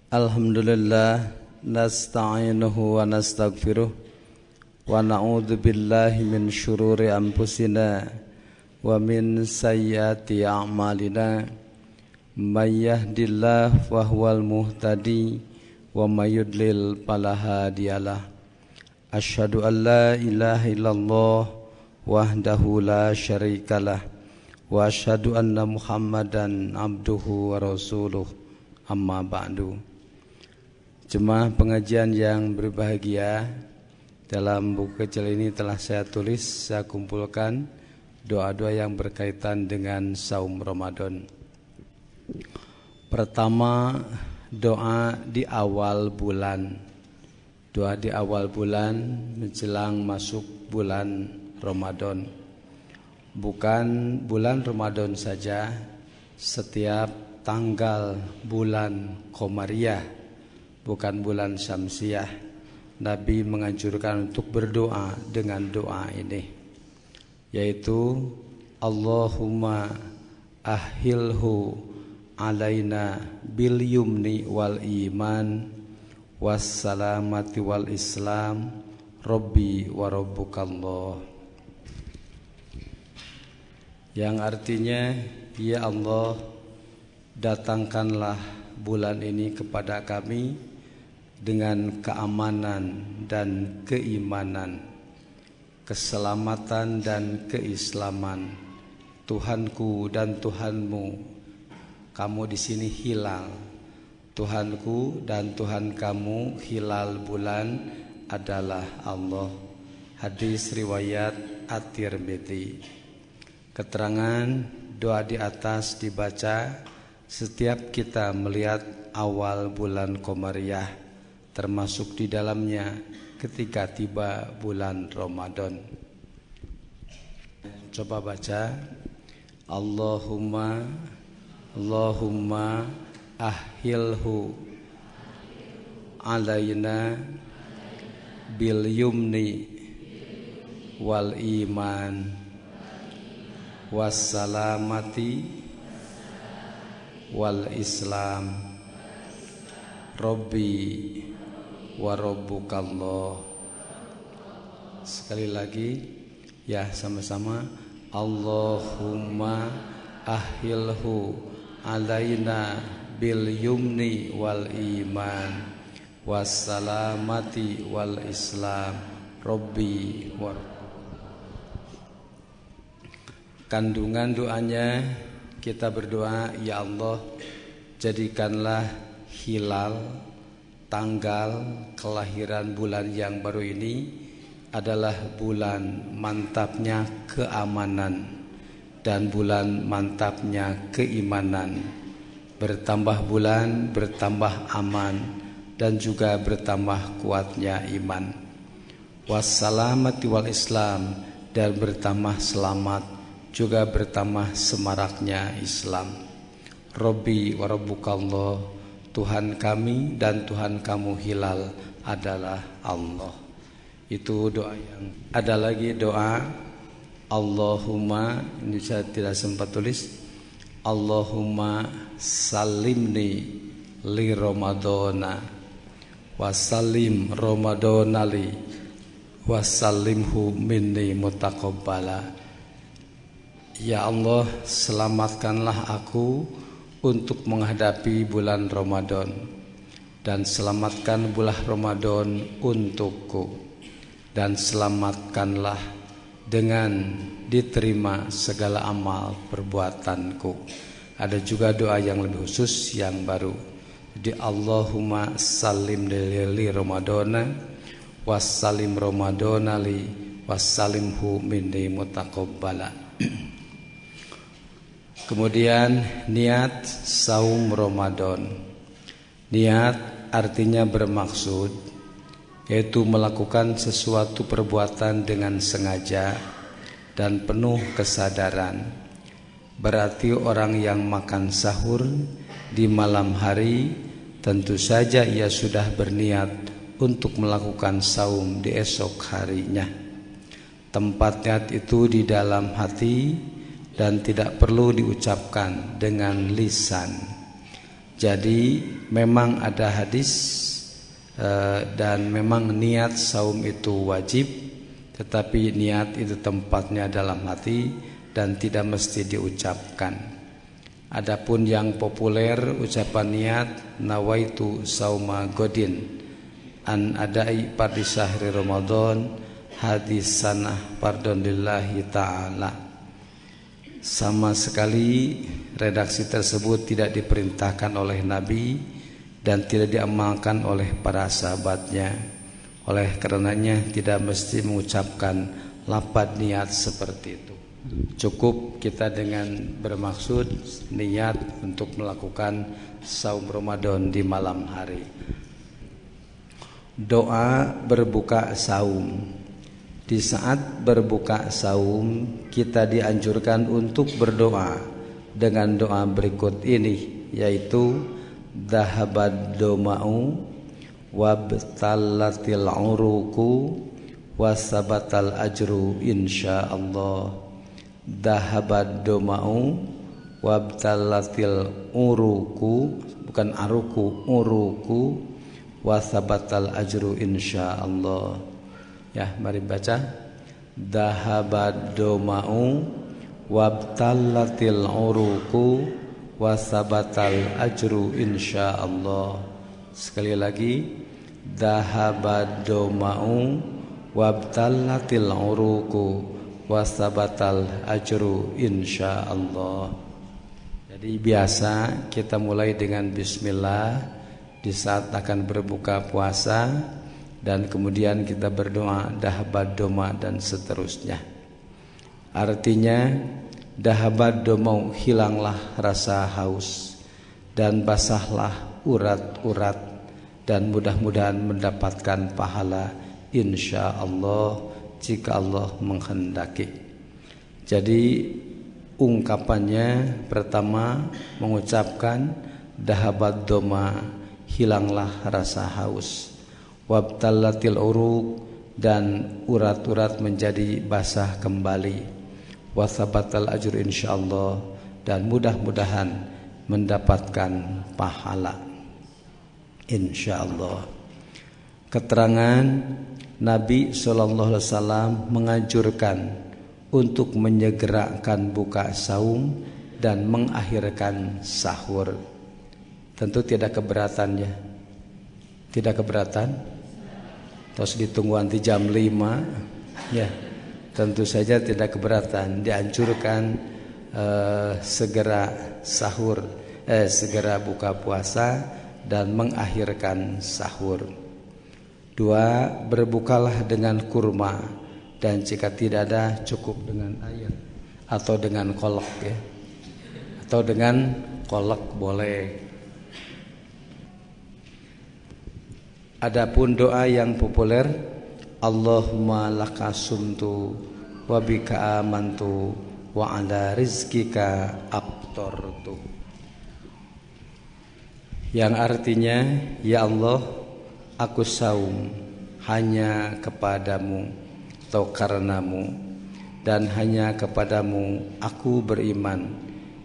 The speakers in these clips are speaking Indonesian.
Alhamdulillah nasta'inuhu wa nastaghfiruh wa na'udzu billahi min syururi anfusina wa min sayyiati a'malina may yahdihillahu fa huwal muhtadi wa may yudlil fala hadiyalah. Asyhadu an la ilaha illallah wahdahu la syarikalah wa asyhadu anna Muhammadan abduhu wa rasuluh. Amma ba'du. Jemaah pengajian yang berbahagia, dalam buku kecil ini telah saya tulis, saya kumpulkan doa-doa yang berkaitan dengan saum Ramadan. Pertama, doa di awal bulan. Doa di awal bulan menjelang masuk bulan Ramadan. Bukan bulan Ramadan saja, setiap tanggal bulan Qamariyah, bukan bulan Syamsiyah, Nabi menganjurkan untuk berdoa dengan doa ini, yaitu Allahumma ahilhu alaina bil yumni wal iman wassalamati wal islam Rabbi wa rabbukallah. Yang artinya, ya Allah, datangkanlah bulan ini kepada kami dengan keamanan dan keimanan, keselamatan dan keislaman. Tuhanku dan Tuhanmu, kamu di sini hilal. Tuhanku dan Tuhan kamu, hilal bulan adalah Allah. Hadis riwayat At-Tirmidzi. Keterangan doa di atas dibaca setiap kita melihat awal bulan Qamariyah, termasuk di dalamnya ketika tiba bulan Ramadan. Coba baca, Allahumma ahilhu alaina bil yumni wal iman wassalamati wal islam Rabbi wa rabbukallah. Sekali lagi ya, sama-sama, Allahumma ahilhu alaina bil yumni wal iman wassalamati wal islam Rabbi wa. Kandungan doanya, kita berdoa, ya Allah, jadikanlah hilal, tanggal kelahiran bulan yang baru ini adalah bulan mantapnya keamanan dan bulan mantapnya keimanan. Bertambah bulan, bertambah aman, dan juga bertambah kuatnya iman. Wassalamati wal islam, dan bertambah selamat, juga bertambah semaraknya Islam. Rabbi wa rabbukallah, Tuhan kami dan Tuhan kamu hilal adalah Allah. Itu doa yang ada. Lagi doa Allahumma, ini saya tidak sempat tulis, Allahumma salimni li Ramadana wasalim Ramadanali wasalimhu minni mutaqabbala. Ya Allah, selamatkanlah aku untuk menghadapi bulan Ramadan, dan selamatkan bulan Ramadan untukku, dan selamatkanlah dengan diterima segala amal perbuatanku. Ada juga doa yang lebih khusus yang baru. Jadi Allahumma salim li Ramadana wassalim Ramadanali wassalimhu minni mutaqabbala. Kemudian niat saum Ramadan. Niat artinya bermaksud, yaitu melakukan sesuatu perbuatan dengan sengaja dan penuh kesadaran. Berarti orang yang makan sahur di malam hari tentu saja ia sudah berniat untuk melakukan saum di esok harinya. Tempat niat itu di dalam hati dan tidak perlu diucapkan dengan lisan. Jadi memang ada hadis dan memang niat saum itu wajib, tetapi niat itu tempatnya dalam hati dan tidak mesti diucapkan. Adapun yang populer ucapan niat nawaitu sauma godin an adai pardi syahri Ramadan hadis sanah pardon lillahi ta'ala. Sama sekali redaksi tersebut tidak diperintahkan oleh Nabi dan tidak diamalkan oleh para sahabatnya. Oleh karenanya tidak mesti mengucapkan lafaz niat seperti itu. Cukup kita dengan bermaksud niat untuk melakukan saum Ramadan di malam hari. Doa berbuka saum. Di saat berbuka saum kita dianjurkan untuk berdoa dengan doa berikut ini, yaitu dhahabad doma'u wabtallatil uruku wasabatal ajru insyaallah. Dhahabad doma'u wabtallatil uruku, bukan aruku, uruku wasabatal ajru insyaallah. Ya, mari baca. Dhahabad doma'u wabtallatil uruku wasabatal ajru insyaallah. Sekali lagi. Dhahabad doma'u wabtallatil uruku wasabatal ajru insyaallah. Jadi biasa kita mulai dengan bismillah di saat akan berbuka puasa, dan kemudian kita berdoa dhahabad doma dan seterusnya. Artinya dhahabad doma, hilanglah rasa haus dan basahlah urat-urat, dan mudah-mudahan mendapatkan pahala insyaallah jika Allah menghendaki. Jadi ungkapannya pertama mengucapkan dhahabad doma, hilanglah rasa haus, wabtallatil uruq, dan urat-urat menjadi basah kembali, wasabatal ajr insyaallah, dan mudah-mudahan mendapatkan pahala insyaallah. Keterangan Nabi SAW menganjurkan untuk menyegerakan buka saum dan mengakhirkan sahur. Tentu tidak keberatan ya. Tidak keberatan. Terus ditunggu nanti jam 5. Ya, tentu saja tidak keberatan. Dianjurkan segera sahur, segera buka puasa dan mengakhirkan sahur. 2. Berbukalah dengan kurma, dan jika tidak ada cukup dengan air atau dengan kolak ya. Atau dengan kolak boleh. Adapun doa yang populer, Allahumma laka sumtu wa bika amantu wa ala rizkika aftartu, yang artinya, ya Allah, aku saum hanya kepadamu atau karenamu, dan hanya kepadamu aku beriman,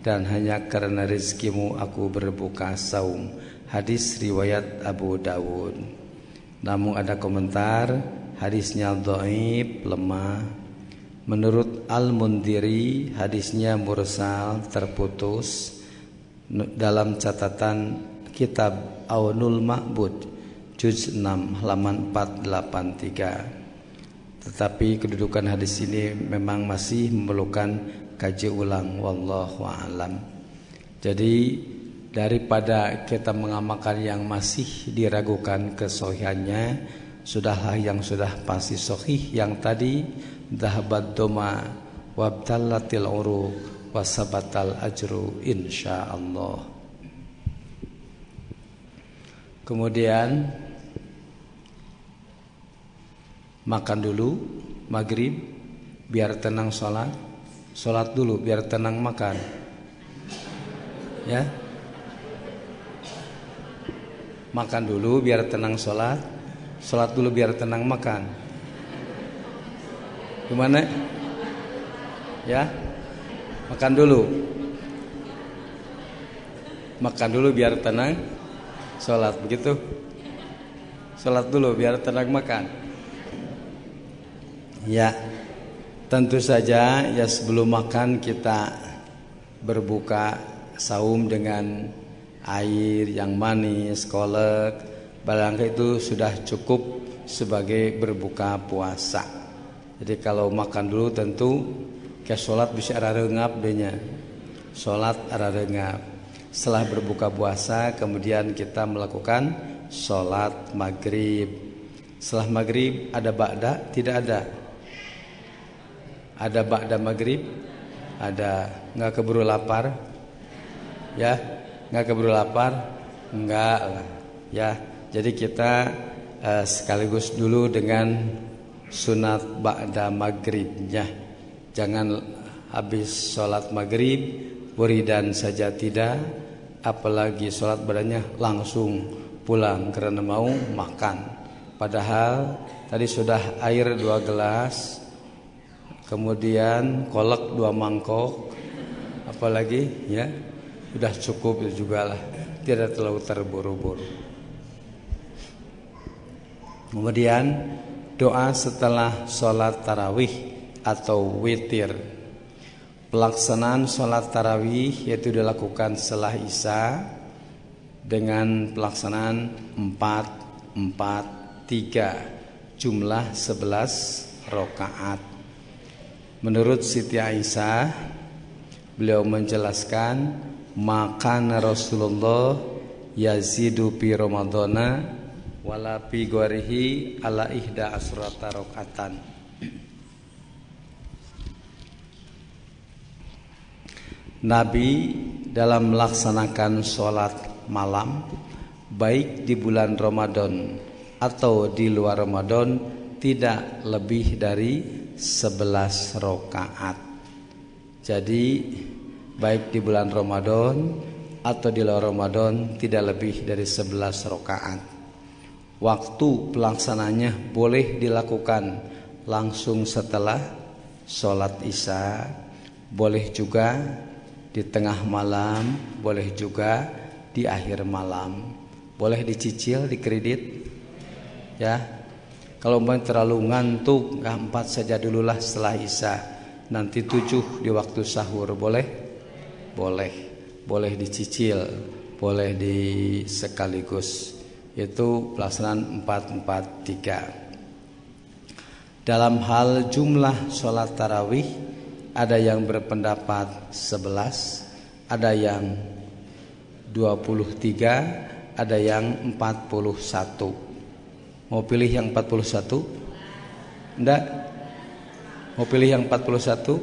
dan hanya karena rizkimu aku berbuka saum. Hadis riwayat Abu Dawud. Namun ada komentar, hadisnya dhaif, lemah. Menurut Al-Mundhiri, hadisnya mursal, terputus. Dalam catatan kitab Aunul Ma'bud juz 6 halaman 483. Tetapi kedudukan hadis ini memang masih memerlukan kaji ulang, wallahu a'lam. Jadi daripada kita mengamalkan yang masih diragukan kesohihannya, sudahlah yang sudah pasti sahih yang tadi, dhahabad doma wabtallatil uruq wasabatal ajru insyaallah. Kemudian makan dulu maghrib biar tenang sholat, sholat dulu biar tenang makan, ya. Makan dulu biar tenang sholat, sholat dulu biar tenang makan. Gimana? Ya, makan dulu. Makan dulu biar tenang sholat, begitu. Sholat dulu biar tenang makan. Ya, tentu saja ya sebelum makan kita berbuka saum dengan air yang manis, kolak, barangkali itu sudah cukup sebagai berbuka puasa. Jadi kalau makan dulu tentu ke sholat bisa ada rengap dehnya. Sholat ada rengap. Setelah berbuka puasa kemudian kita melakukan sholat maghrib. Setelah maghrib ada ba'da? Tidak ada. Ada ba'da maghrib? Ada. Nggak keburu lapar? Ya, nggak keburu lapar? Enggak lah. Ya, jadi kita sekaligus dulu dengan sunat ba'da maghribnya. Jangan habis sholat maghrib wiridan saja tidak, apalagi sholat badannya langsung pulang karena mau makan. Padahal tadi sudah air 2 gelas, kemudian kolak 2 mangkok, apalagi ya sudah cukup juga lah, tidak terlalu terburu-buru. Kemudian doa setelah sholat tarawih atau witir. Pelaksanaan sholat tarawih yaitu dilakukan setelah isya dengan pelaksanaan 4-4-3 jumlah 11 rakaat. Menurut Siti Aisyah, beliau menjelaskan makan Rasulullah yazidu fi Ramadana wala fi ghairihi ala ihda asrata rakaatan. Nabi dalam melaksanakan sholat malam baik di bulan Ramadan atau di luar Ramadan tidak lebih dari 11 rakaat. Jadi baik di bulan Ramadan atau di luar Ramadan tidak lebih dari 11 rakaat. Waktu pelaksananya boleh dilakukan langsung setelah sholat isya, boleh juga di tengah malam, boleh juga di akhir malam. Boleh dicicil, dikredit. Ya. Kalau terlalu ngantuk, 4 saja dululah setelah isya. Nanti 7 di waktu sahur, boleh? Boleh. Boleh dicicil, boleh di sekaligus. Itu pelaksanaan 4-4-3. Dalam hal jumlah sholat tarawih ada yang berpendapat 11, ada yang 23, ada yang 41. Mau pilih yang 41? Enggak? Mau pilih yang 41?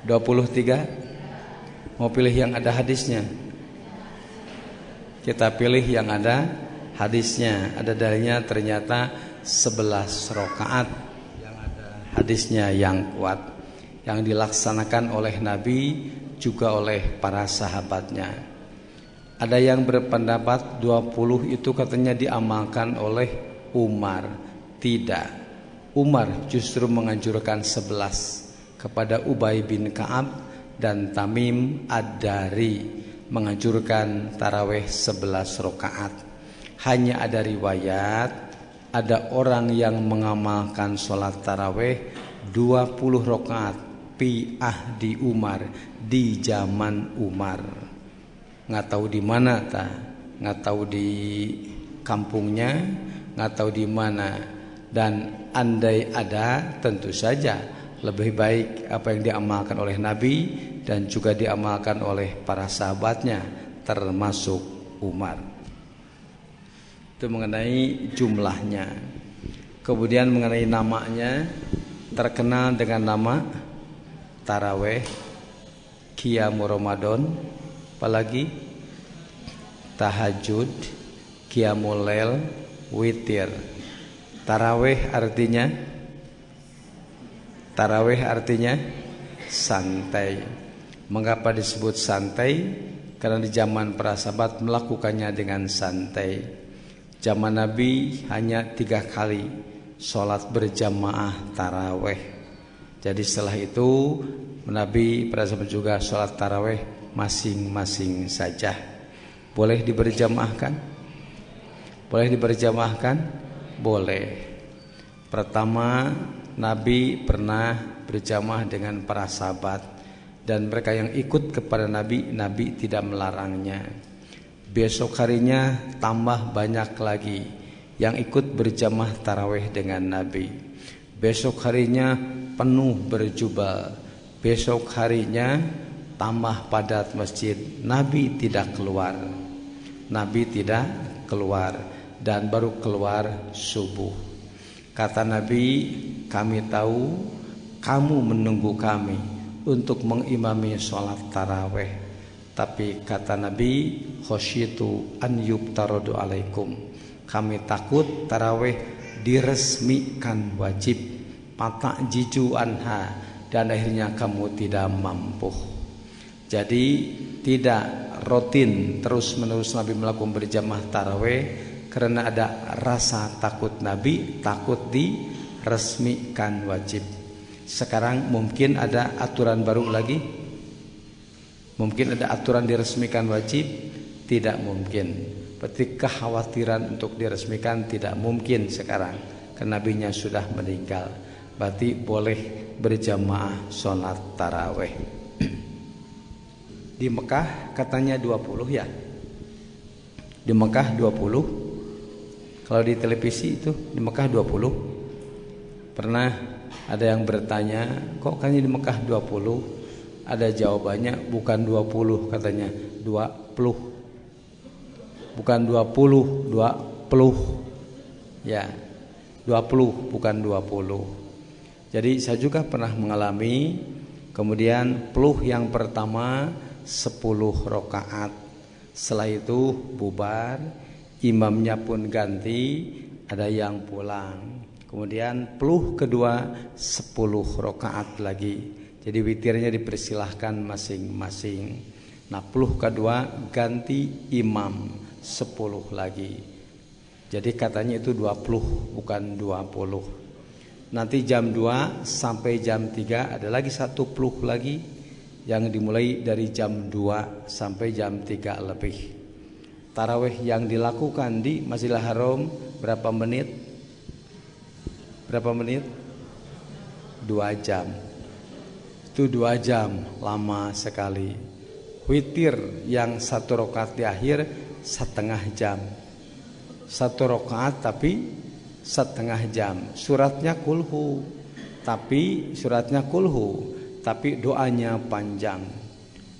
23? Mau pilih yang ada hadisnya? Kita pilih yang ada hadisnya. Ada dalilnya ternyata 11 rakaat yang ada hadisnya yang kuat, yang dilaksanakan oleh Nabi juga oleh para sahabatnya. Ada yang berpendapat 20 itu katanya diamalkan oleh Umar. Tidak. Umar justru menganjurkan 11 kepada Ubay bin Ka'ab dan Tamim Ad-Dari, menganjurkan tarawih 11 rakaat. Hanya ada riwayat ada orang yang mengamalkan sholat tarawih 20 rakaat fi ahdi Umar, di zaman Umar. Nggak tahu di mana nggak tahu di kampungnya, nggak tahu di mana. Dan andai ada, tentu saja lebih baik apa yang diamalkan oleh Nabi dan juga diamalkan oleh para sahabatnya, termasuk Umar. Itu mengenai jumlahnya. Kemudian mengenai namanya, terkenal dengan nama taraweh, qiyamul Ramadan, apalagi tahajud, qiyamul lail, witir. Taraweh artinya santai. Mengapa disebut santai? Karena di zaman para sahabat melakukannya dengan santai. Zaman Nabi hanya 3 kali sholat berjamaah taraweh. Jadi setelah itu Nabi para sahabat juga sholat taraweh masing-masing saja. Boleh diberjamaahkan? Boleh diberjamaahkan? Boleh. Pertama, Nabi pernah berjamaah dengan para sahabat, dan mereka yang ikut kepada Nabi, Nabi tidak melarangnya. Besok harinya tambah banyak lagi yang ikut berjamaah tarawih dengan Nabi. Besok harinya penuh berjubel. Besok harinya tambah padat masjid. Nabi tidak keluar. Nabi tidak keluar, dan baru keluar subuh. Kata Nabi, kami tahu kamu menunggu kami untuk mengimami sholat taraweh. Tapi kata Nabi, khosyitu an yubtaradu alaikum. Kami takut taraweh diresmikan wajib, patak jiju anha, dan akhirnya kamu tidak mampu. Jadi tidak rutin terus menerus Nabi melakukan berjamaah taraweh, karena ada rasa takut Nabi, takut diresmikan wajib. Sekarang mungkin ada aturan baru lagi. Mungkin ada aturan diresmikan wajib. Tidak mungkin. Berarti kekhawatiran untuk diresmikan tidak mungkin sekarang, karena Nabinya sudah meninggal. Berarti boleh berjamaah sholat taraweh. Di Mekah katanya 20 ya. Di Mekah 20. Kalau di televisi itu di Mekah 20. Pernah ada yang bertanya, kok kan di Mekah 20? Ada jawabannya, bukan 20 katanya, 20. Bukan 20, 20. Ya, 20 bukan 20. Jadi saya juga pernah mengalami. Kemudian peluh yang pertama 10 rakaat. Setelah itu bubar, imamnya pun ganti, ada yang pulang. Kemudian peluh kedua 10 rakaat lagi. Jadi witirnya dipersilahkan masing-masing. Nah, peluh kedua ganti imam 10 lagi. Jadi katanya itu 20 bukan 20. Nanti jam 2 sampai jam 3 ada lagi satu peluh lagi, yang dimulai dari jam 2 sampai jam 3 lebih. Tarawih yang dilakukan di Masjidil Haram berapa menit? Berapa menit? 2 jam. Itu 2 jam, lama sekali. Witir yang 1 rakaat di akhir setengah jam. 1 rakaat tapi setengah jam. Suratnya kulhu, tapi doanya panjang.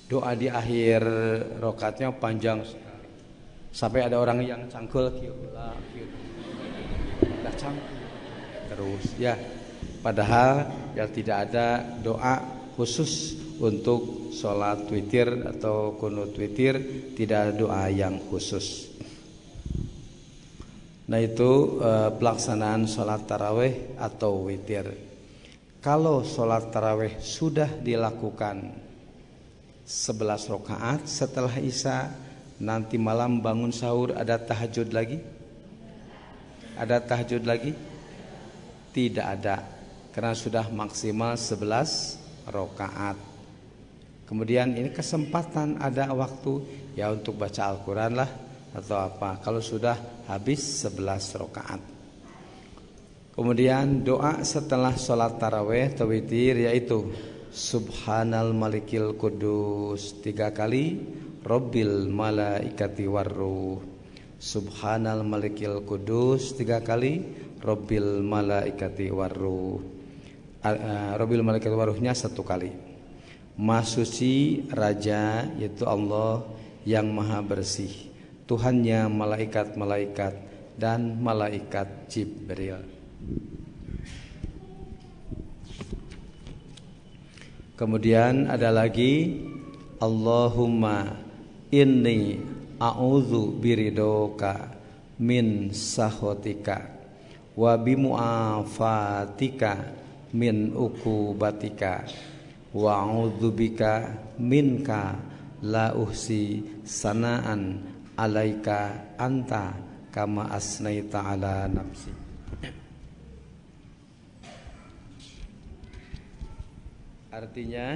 Doa di akhir rakaatnya panjang sampai ada orang yang cangkul terus ya. Padahal ya tidak ada doa khusus untuk sholat witir atau kunut witir, tidak ada doa yang khusus. Nah itu pelaksanaan sholat taraweh atau witir. Kalau sholat taraweh sudah dilakukan 11 rakaat setelah isya, nanti malam bangun sahur ada tahajud lagi? Ada tahajud lagi? Tidak ada, karena sudah maksimal 11 rakaat. Kemudian ini kesempatan, ada waktu ya untuk baca Al-Quran lah atau apa kalau sudah habis 11 rakaat. Kemudian doa setelah sholat taraweh atau witir yaitu Subhanal Malikil Kudus 3 kali, Rabbil Malaikati Warruh. Subhanal Malikil Kudus 3 kali, Rabbil Malaikati Warruh. Rabbil Malaikati Warruhnya 1 kali. Maha suci Raja yaitu Allah yang maha bersih, Tuhannya malaikat-malaikat dan malaikat Jibril. Kemudian ada lagi Allahumma inni a'udzu biridoka min sahotika wa bimu'afatika min ukubatika wa a'udzubika minka la uhsi sanaan alaika anta kama asnaita ala nafsi. Artinya,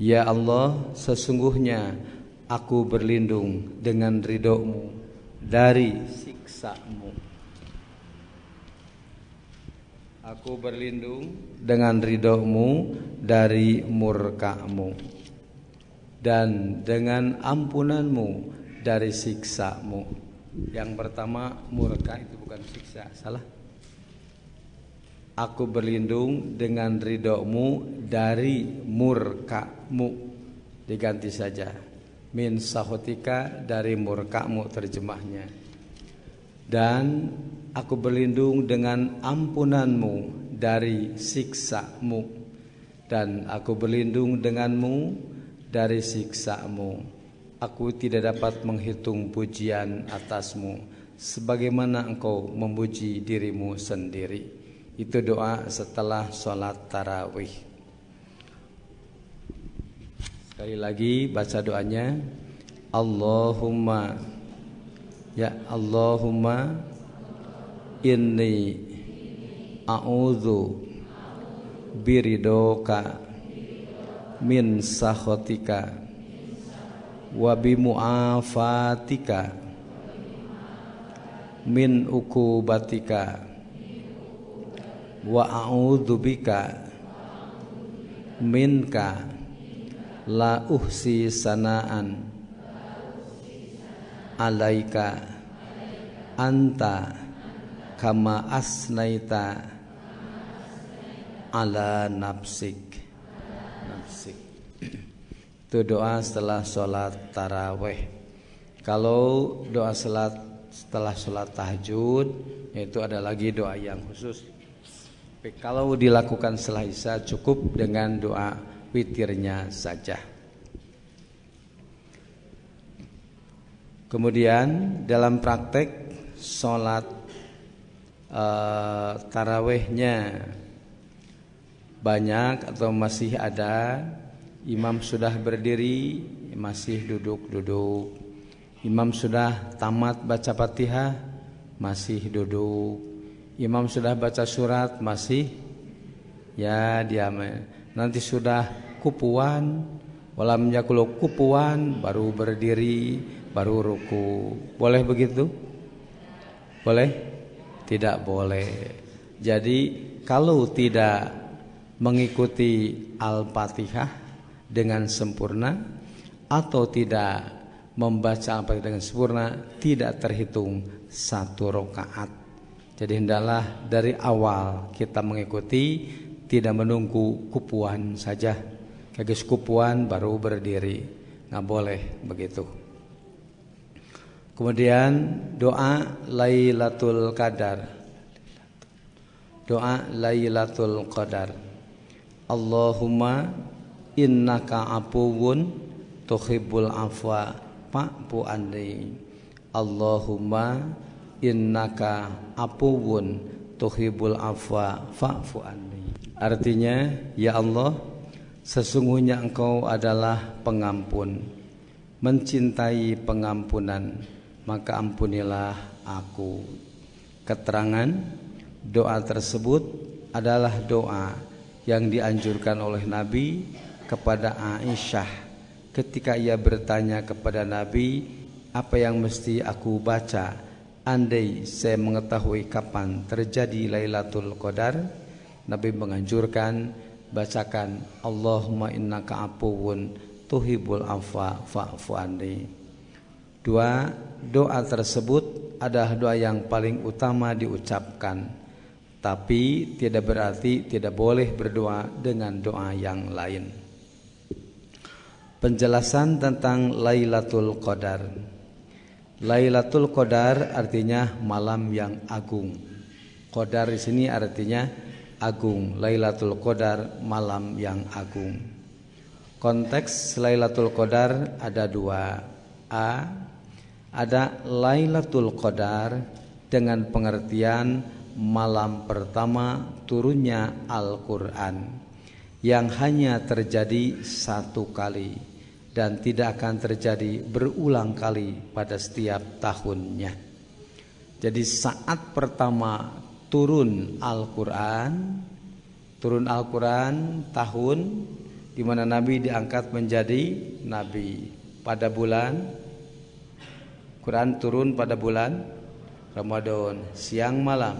ya Allah, sesungguhnya aku berlindung dengan ridho-Mu dari siksa-Mu. Aku berlindung dengan ridho-Mu dari murka-Mu, dan dengan ampunan-Mu dari siksa-Mu. Yang pertama, murka itu bukan siksa, salah. Aku berlindung dengan ridho-Mu dari murka-Mu. Diganti saja, min sahotika, dari murka-Mu terjemahnya. Dan aku berlindung dengan ampunan-Mu dari siksa-Mu. Dan aku berlindung dengan-Mu dari siksa-Mu. Aku tidak dapat menghitung pujian atas-Mu sebagaimana Engkau memuji dirimu sendiri. Itu doa setelah sholat tarawih. Sekali lagi baca doanya. Allahumma, ya Allahumma inni a'udzu biridoka min sakhatika wa bimu'afatika min ukubatika wa a'udzubika minka la uhsi sanaan alaika anta kama asnaita ala nafsik. Itu doa setelah sholat tarawih. Kalau doa setelah sholat tahajud, itu ada lagi doa yang khusus. Tapi kalau dilakukan setelah isya, cukup dengan doa witirnya saja. Kemudian dalam praktek sholat tarawihnya banyak atau masih ada imam sudah berdiri masih duduk-duduk, imam sudah tamat baca Fatihah masih duduk, imam sudah baca surat masih ya diam. Nanti sudah kupuan, walam yakulu kupuan, baru berdiri, baru ruku. Boleh begitu? Boleh? Tidak boleh. Jadi kalau tidak mengikuti Al-Fatihah dengan sempurna atau tidak membaca Al-Fatihah dengan sempurna, tidak terhitung satu rakaat. Jadi hendaklah dari awal kita mengikuti, tidak menunggu kupuan saja. Kagis kupuan baru berdiri, nggak boleh begitu. Kemudian doa Lailatul Qadar. Doa Lailatul Qadar. Allahumma innaka afuwun tuhibbul afwa fa'fu anni. Allahumma innaka afuwun tuhibbul afwa fa'fu anni. Artinya, ya Allah, sesungguhnya Engkau adalah pengampun, mencintai pengampunan, maka ampunilah aku. Keterangan doa tersebut adalah doa yang dianjurkan oleh Nabi kepada Aisyah ketika ia bertanya kepada Nabi, apa yang mesti aku baca andai saya mengetahui kapan terjadi Lailatul Qadar? Nabi menganjurkan, bacakan Allahumma innaka afuwun tuhibbul afwa fa'fu anni. Doa tersebut adalah doa yang paling utama diucapkan, tapi tidak berarti tidak boleh berdoa dengan doa yang lain. Penjelasan tentang Lailatul Qadar. Lailatul Qadar artinya malam yang agung. Qadar di sini artinya agung. Lailatul Qadar malam yang agung. Konteks Lailatul Qadar ada dua. Ada Lailatul Qadar dengan pengertian malam pertama turunnya Al-Quran yang hanya terjadi satu kali, dan tidak akan terjadi berulang kali pada setiap tahunnya. Jadi saat pertama turun Al-Quran tahun di mana Nabi diangkat menjadi Nabi pada bulan Quran turun pada bulan Ramadan, siang malam.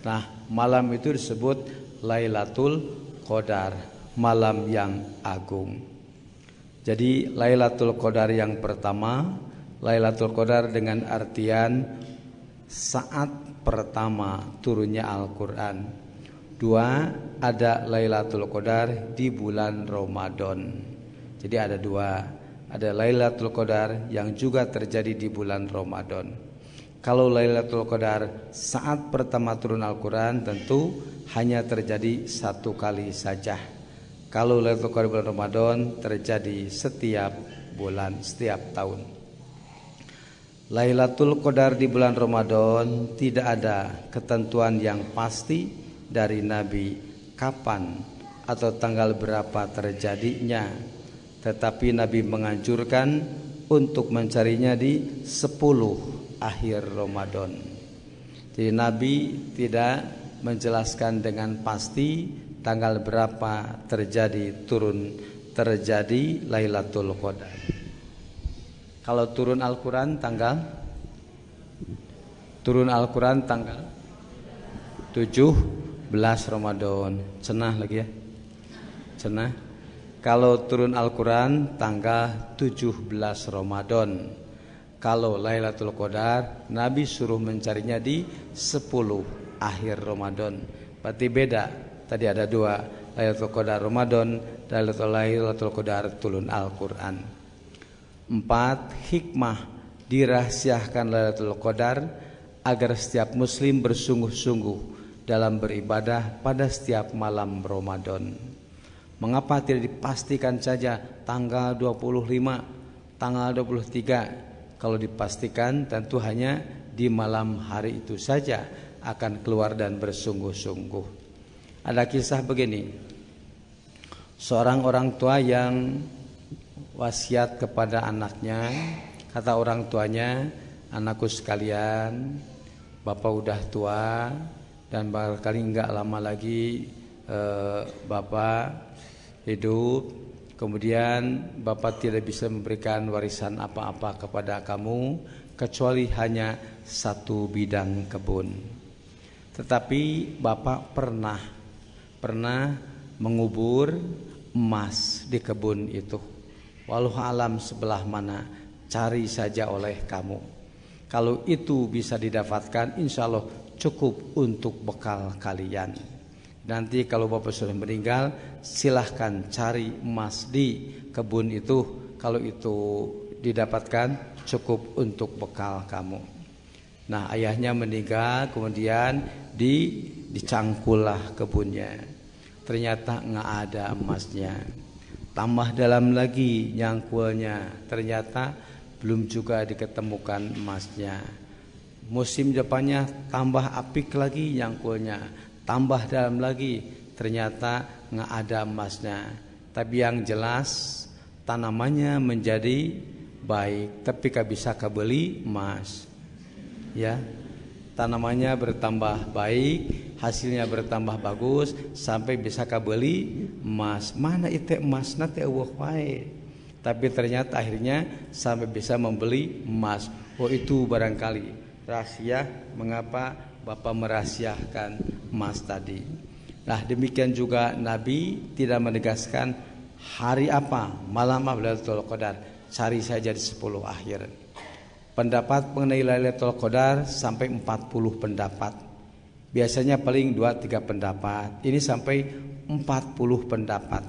Nah, malam itu disebut Lailatul Qadar, malam yang agung. Jadi Lailatul Qadar yang pertama, Lailatul Qadar dengan artian saat pertama turunnya Al-Quran. Dua, ada Lailatul Qadar di bulan Ramadan. Jadi ada dua, ada Lailatul Qadar yang juga terjadi di bulan Ramadan. Kalau Lailatul Qadar saat pertama turun Al-Quran tentu hanya terjadi satu kali saja. Kalau Lailatul Qadar bulan Ramadan terjadi setiap bulan, setiap tahun. Lailatul Qadar di bulan Ramadan tidak ada ketentuan yang pasti dari Nabi kapan atau tanggal berapa terjadinya, tetapi Nabi menganjurkan untuk mencarinya di 10 akhir Ramadan. Jadi Nabi tidak menjelaskan dengan pasti tanggal berapa terjadi Lailatul Qadar. Kalau turun Al-Quran tanggal 17 Ramadan. Cenah lagi ya. Cenah. Kalau turun Al-Quran tanggal 17 Ramadan. Kalau Lailatul Qadar Nabi suruh mencarinya di 10 akhir Ramadan. Berarti beda. Tadi ada dua, Lailatul Qadar Ramadan dan Lailatul Qadar turun Al-Quran. 4. Hikmah dirahasiakan Lailatul Qadar agar setiap muslim bersungguh-sungguh dalam beribadah pada setiap malam Ramadan. Mengapa tidak dipastikan saja tanggal 25, tanggal 23? Kalau dipastikan tentu hanya di malam hari itu saja akan keluar dan bersungguh-sungguh. Ada kisah begini. Seorang orang tua yang wasiat kepada anaknya, kata orang tuanya, anakku sekalian, bapak udah tua dan barangkali enggak lama lagi bapak hidup, kemudian bapak tidak bisa memberikan warisan apa-apa kepada kamu kecuali hanya satu bidang kebun. Tetapi bapak pernah mengubur emas di kebun itu. Walau alam sebelah mana, cari saja oleh kamu. Kalau itu bisa didapatkan, insya Allah cukup untuk bekal kalian. Nanti kalau bapak sudah meninggal, silahkan cari emas di kebun itu. Kalau itu didapatkan, cukup untuk bekal kamu. Nah, ayahnya meninggal, kemudian dicangkullah kebunnya. Ternyata nggak ada emasnya. Tambah dalam lagi nyangkulnya, ternyata belum juga diketemukan emasnya. Musim depannya tambah apik lagi nyangkulnya, tambah dalam lagi, ternyata nggak ada emasnya. Tapi yang jelas tanamannya menjadi baik, tapi gak bisa kebeli emas. Ya, tanamannya bertambah baik, hasilnya bertambah bagus sampai bisa kabeli emas. Mana itu emas nanti Allah wae. Tapi ternyata akhirnya sampai bisa membeli emas. Oh, itu barangkali rahasia mengapa Bapak merahasiakan emas tadi. Nah, demikian juga Nabi tidak menegaskan hari apa, malam apa Lailatul Qadar. Cari saja di 10 akhir. Pendapat mengenai Lailatul Qadar sampai 40 pendapat. Biasanya paling 2-3 pendapat. Ini sampai 40 pendapat.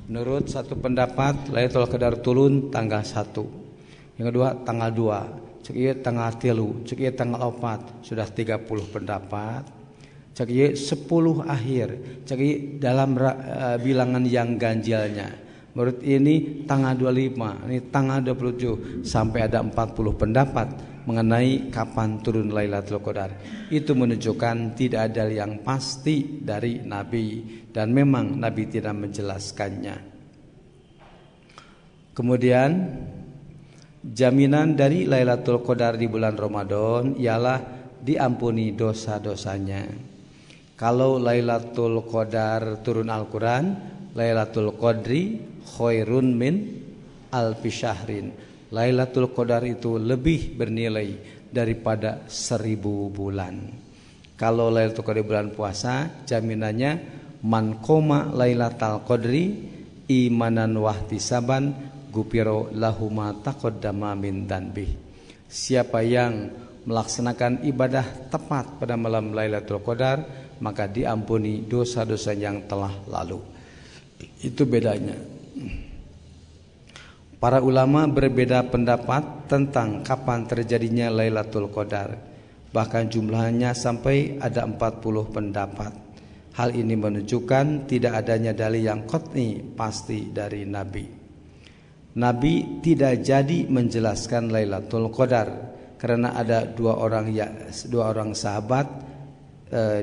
Menurut satu pendapat Lailatul Qadar turun tanggal 1. Yang kedua tanggal 2. Cek ieu tanggal 3, cek ieu tanggal 4. Sudah 30 pendapat. Cek ieu 10 akhir. Cek ieu dalam bilangan yang ganjilnya. Menurut ini tanggal 25, ini tanggal 27, sampai ada 40 pendapat mengenai kapan turun Lailatul Qadar. Itu menunjukkan tidak ada yang pasti dari Nabi, dan memang Nabi tidak menjelaskannya. Kemudian jaminan dari Lailatul Qadar di bulan Ramadan ialah diampuni dosa-dosanya. Kalau Lailatul Qadar turun Al-Quran, Lailatul Qadri khairun min alfi syahrin. Lailatul Qadar itu lebih bernilai daripada 1000 bulan. Kalau Lailatul Qadar bulan puasa, jaminannya man qoma Lailatul Qadri imanan wahtisaban gupiro lahuma taqaddama min danbih. Siapa yang melaksanakan ibadah tepat pada malam Lailatul Qadar, maka diampuni dosa-dosa yang telah lalu. Itu bedanya. Para ulama berbeda pendapat tentang kapan terjadinya Lailatul Qadar. Bahkan jumlahnya sampai ada 40 pendapat. Hal ini menunjukkan tidak adanya dalil yang qat'i pasti dari Nabi. Nabi tidak jadi menjelaskan Lailatul Qadar karena ada dua orang sahabat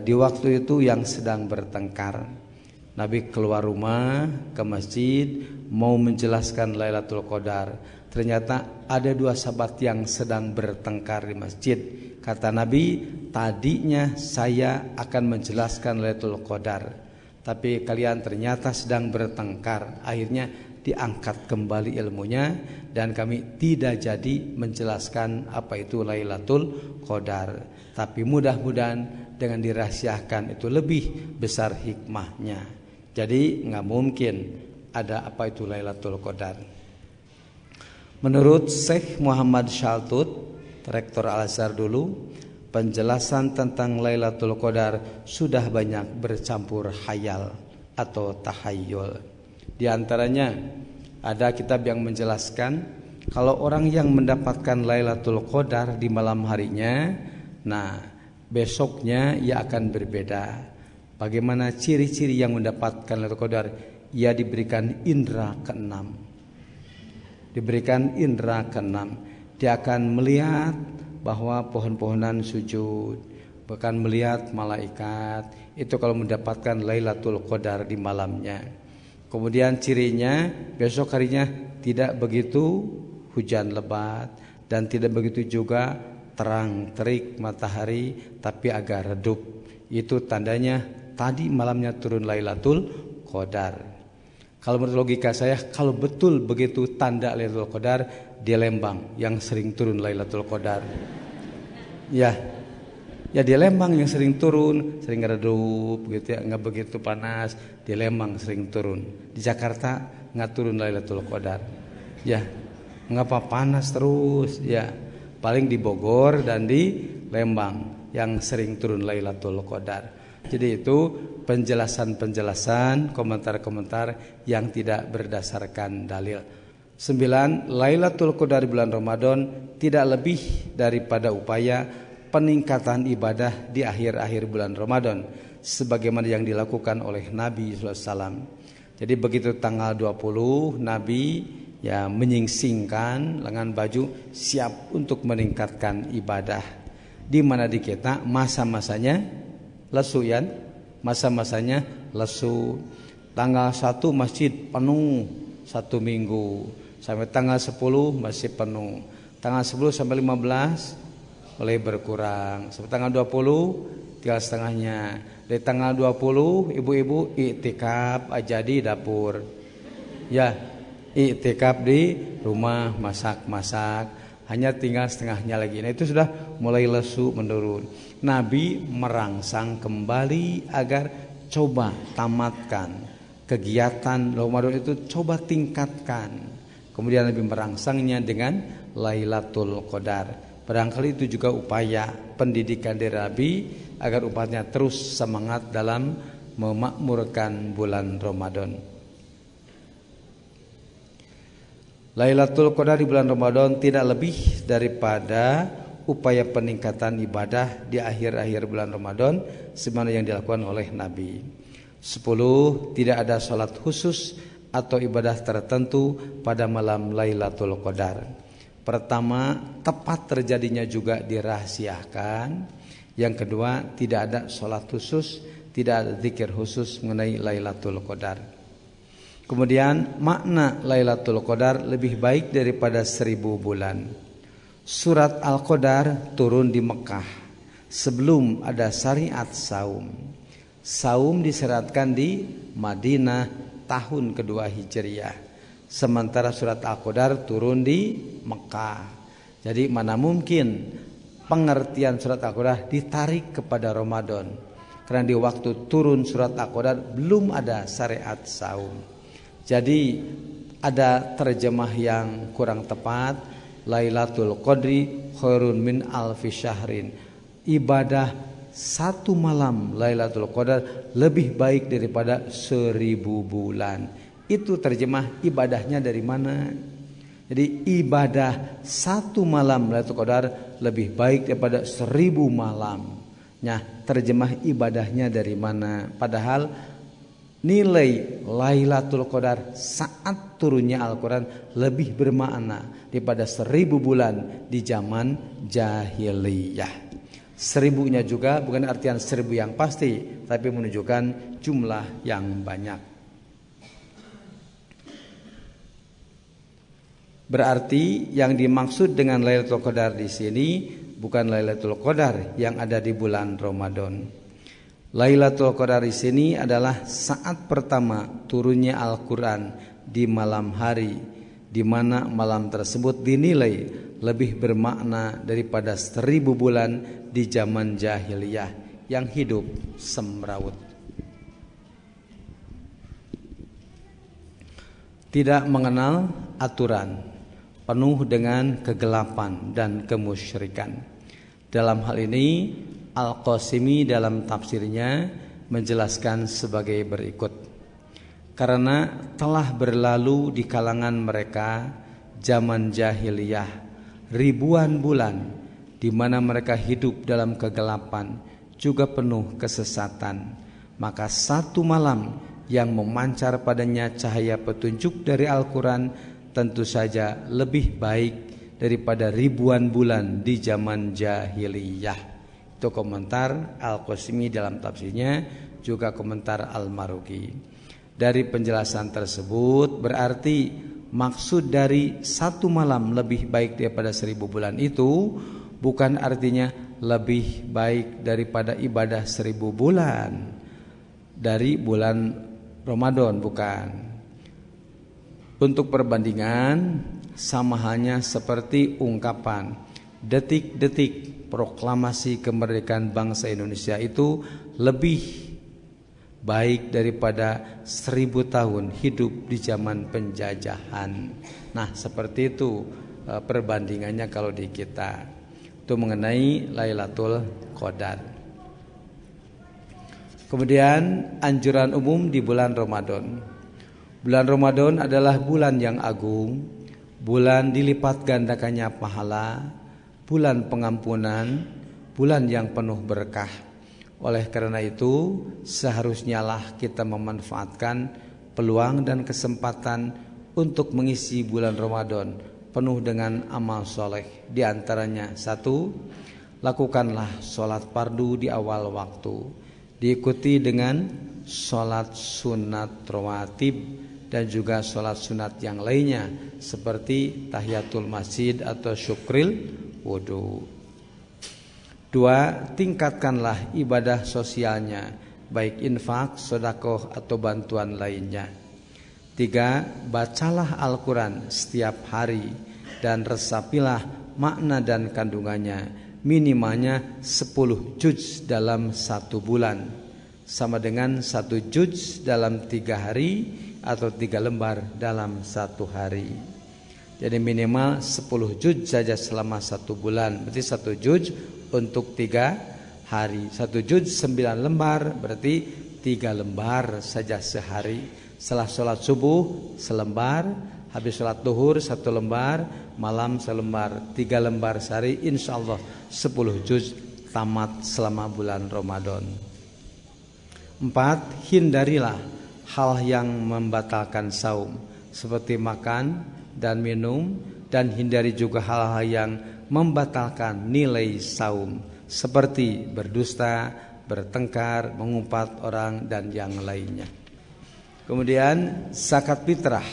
di waktu itu yang sedang bertengkar. Nabi keluar rumah ke masjid mau menjelaskan Lailatul Qadar. Ternyata ada dua sahabat yang sedang bertengkar di masjid. Kata Nabi, tadinya saya akan menjelaskan Lailatul Qadar, tapi kalian ternyata sedang bertengkar. Akhirnya diangkat kembali ilmunya dan kami tidak jadi menjelaskan apa itu Lailatul Qadar. Tapi mudah-mudahan dengan dirahasiakan itu lebih besar hikmahnya. Jadi nggak mungkin ada apa itu Lailatul Qadar. Menurut Syekh Muhammad Shaltut, Rektor Al-Azhar dulu, penjelasan tentang Lailatul Qadar sudah banyak bercampur khayal atau tahayyul. Di antaranya ada kitab yang menjelaskan kalau orang yang mendapatkan Lailatul Qadar di malam harinya, nah besoknya ia akan berbeda. Bagaimana ciri-ciri yang mendapatkan Lailatul Qadar? Ia diberikan indera keenam. Diberikan indera keenam. Dia akan melihat bahwa pohon-pohonan sujud, bahkan melihat malaikat. Itu kalau mendapatkan Lailatul Qadar di malamnya. Kemudian cirinya besok harinya tidak begitu hujan lebat dan tidak begitu juga terang terik matahari, tapi agak redup. Itu tandanya tadi malamnya turun Lailatul Qadar. Kalau menurut logika saya, kalau betul begitu tanda Lailatul Qadar di Lembang yang sering turun Lailatul Qadar. Ya di Lembang yang sering turun, sering redup gitu ya, nggak begitu panas. Di Lembang sering turun. Di Jakarta nggak turun Lailatul Qadar. Ya, ngapa panas terus? Ya, paling di Bogor dan di Lembang yang sering turun Lailatul Qadar. Jadi itu penjelasan-penjelasan, komentar-komentar yang tidak berdasarkan dalil. 9. Lailatul Qadar di bulan Ramadan tidak lebih daripada upaya peningkatan ibadah di akhir-akhir bulan Ramadan, sebagaimana yang dilakukan oleh Nabi SAW. Jadi begitu tanggal 20 Nabi ya menyingsingkan lengan baju siap untuk meningkatkan ibadah. Di mana di kita masa-masanya lesu ya, masa-masanya lesu. Tanggal 1 masjid penuh 1 minggu, sampai tanggal 10 masih penuh. Tanggal 10 sampai 15 mulai berkurang. Sampai tanggal 20 tinggal setengahnya. Dari tanggal 20 ibu-ibu iktikaf aja di dapur. Ya, iktikaf di rumah masak-masak. Hanya tinggal setengahnya lagi. Nah itu sudah mulai lesu menurun. Nabi merangsang kembali agar coba tamatkan kegiatan Ramadan itu, coba tingkatkan. Kemudian Nabi merangsangnya dengan Lailatul Qadar. Barangkali itu juga upaya pendidikan dari Nabi agar umatnya terus semangat dalam memakmurkan bulan Ramadan. Lailatul Qadar di bulan Ramadan tidak lebih daripada upaya peningkatan ibadah di akhir-akhir bulan Ramadan sebagaimana yang dilakukan oleh Nabi. 10. Tidak ada salat khusus atau ibadah tertentu pada malam Lailatul Qadar. Pertama, tepat terjadinya juga dirahasiakan. Yang kedua, tidak ada sholat khusus, tidak ada zikir khusus mengenai Lailatul Qadar. Kemudian makna Lailatul Qadar lebih baik daripada 1000 bulan. Surat Al-Qadar turun di Mekah sebelum ada syariat saum. Saum disyariatkan di Madinah tahun kedua Hijriah. Sementara surat Al-Qadar turun di Mekah. Jadi mana mungkin pengertian surat Al-Qadar ditarik kepada Ramadan. Karena di waktu turun surat Al-Qadar belum ada syariat saum. Jadi ada terjemah yang kurang tepat. Lailatul Qadri khairun min alfi syahrin. Ibadah satu malam Lailatul Qadar lebih baik daripada 1000 bulan. Itu terjemah ibadahnya dari mana? Jadi ibadah satu malam Lailatul Qadar lebih baik daripada 1000 malam. Nah, terjemah ibadahnya dari mana? Padahal nilai Lailatul Qadar saat turunnya Al-Quran lebih bermakna daripada 1000 bulan di zaman jahiliyah. 1000-nya juga bukan artian 1000 yang pasti, tapi menunjukkan jumlah yang banyak. Berarti yang dimaksud dengan Lailatul Qadar di sini bukan Lailatul Qadar yang ada di bulan Ramadan. Lailatul Qadar di sini adalah saat pertama turunnya Al-Quran di malam hari, di mana malam tersebut dinilai lebih bermakna daripada 1000 bulan di zaman jahiliyah yang hidup semrawut. Tidak mengenal aturan, penuh dengan kegelapan dan kemusyrikan. Dalam hal ini Al-Qasimi dalam tafsirnya menjelaskan sebagai berikut. Karena telah berlalu di kalangan mereka zaman jahiliyah ribuan bulan di mana mereka hidup dalam kegelapan juga penuh kesesatan, maka satu malam yang memancar padanya cahaya petunjuk dari Al-Quran tentu saja lebih baik daripada ribuan bulan di zaman jahiliyah. Itu komentar Al-Qasimi dalam tafsirnya, juga komentar Al-Maruki. Dari penjelasan tersebut berarti maksud dari satu malam lebih baik daripada 1000 bulan itu bukan artinya lebih baik daripada ibadah 1000 bulan dari bulan Ramadan, bukan. Untuk perbandingan sama halnya seperti ungkapan detik-detik proklamasi kemerdekaan bangsa Indonesia itu lebih baik daripada 1000 tahun hidup di zaman penjajahan. Nah, seperti itu perbandingannya kalau di kita. Itu mengenai Lailatul Qadar. Kemudian anjuran umum di bulan Ramadan. Bulan Ramadan adalah bulan yang agung, bulan dilipat gandakannya pahala, bulan pengampunan, bulan yang penuh berkah. Oleh karena itu seharusnya lah kita memanfaatkan peluang dan kesempatan untuk mengisi bulan Ramadan penuh dengan amal soleh. Di antaranya 1, lakukanlah sholat fardu di awal waktu, diikuti dengan sholat sunat rawatib dan juga sholat sunat yang lainnya seperti tahiyatul masjid atau syukril wudu. 2, tingkatkanlah ibadah sosialnya, baik infak, sedekah atau bantuan lainnya. 3, bacalah Al-Quran setiap hari dan resapilah makna dan kandungannya, minimalnya 10 juz dalam 1 bulan, sama dengan 1 juz dalam 3 hari atau 3 lembar dalam 1 hari. Jadi minimal 10 juz saja selama 1 bulan, berarti 1 juz untuk 3 hari. 1 juz 9 lembar, berarti 3 lembar saja sehari. Setelah sholat subuh selembar, habis sholat duhur 1 lembar, malam selembar, 3 lembar sehari. Insya Allah 10 juz tamat selama bulan Ramadan. 4, hindarilah hal yang membatalkan saum seperti makan dan minum dan hindari juga hal-hal yang membatalkan nilai saum seperti berdusta, bertengkar, mengumpat orang dan yang lainnya. Kemudian zakat fitrah,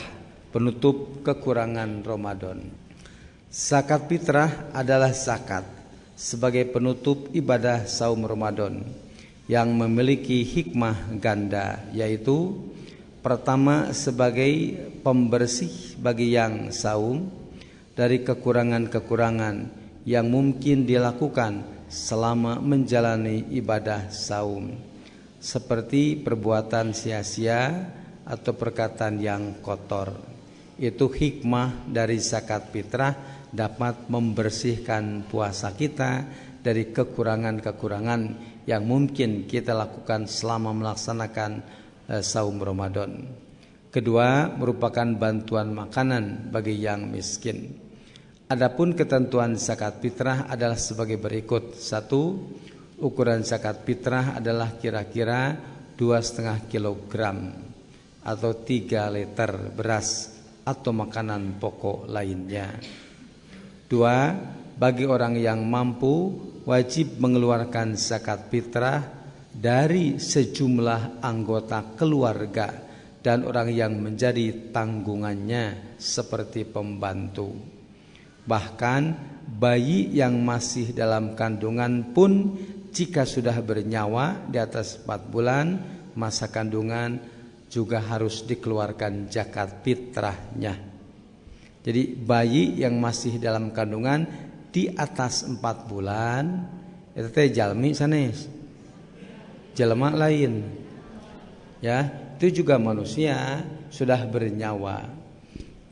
penutup kekurangan Ramadan. Zakat fitrah adalah zakat sebagai penutup ibadah saum Ramadan yang memiliki hikmah ganda, yaitu pertama sebagai pembersih bagi yang saum dari kekurangan-kekurangan yang mungkin dilakukan selama menjalani ibadah saum, seperti perbuatan sia-sia atau perkataan yang kotor. Itu hikmah dari zakat fitrah, dapat membersihkan puasa kita dari kekurangan-kekurangan yang mungkin kita lakukan selama melaksanakan saum Ramadan. Kedua, merupakan bantuan makanan bagi yang miskin. Adapun ketentuan zakat fitrah adalah sebagai berikut. 1. Ukuran zakat fitrah adalah kira-kira 2,5 kilogram atau 3 liter beras atau makanan pokok lainnya. 2. Bagi orang yang mampu wajib mengeluarkan zakat fitrah dari sejumlah anggota keluarga dan orang yang menjadi tanggungannya seperti pembantu. Bahkan bayi yang masih dalam kandungan pun jika sudah bernyawa di atas 4 bulan masa kandungan juga harus dikeluarkan zakat fitrahnya. Jadi bayi yang masih dalam kandungan di atas 4 bulan itu teh jalmi sanes, jelema lain. Ya, itu juga manusia sudah bernyawa.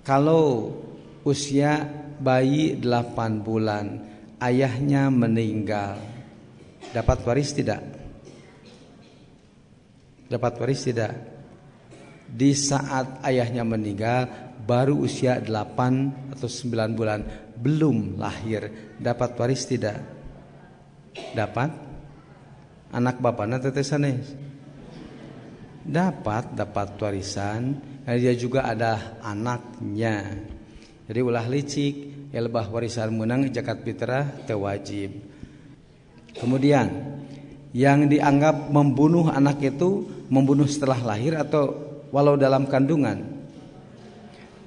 Kalau usia bayi 8 bulan ayahnya meninggal, dapat waris tidak? Dapat waris tidak? Di saat ayahnya meninggal baru usia 8 atau 9 bulan, belum lahir, dapat waris tidak? Dapat? Anak bapaknya tetesanes? Dapat warisan, karena dia juga ada anaknya. Jadi ulah licik, ya lebah warisan menang zakat fitrah tewajib. Kemudian yang dianggap membunuh anak itu membunuh setelah lahir atau walau dalam kandungan?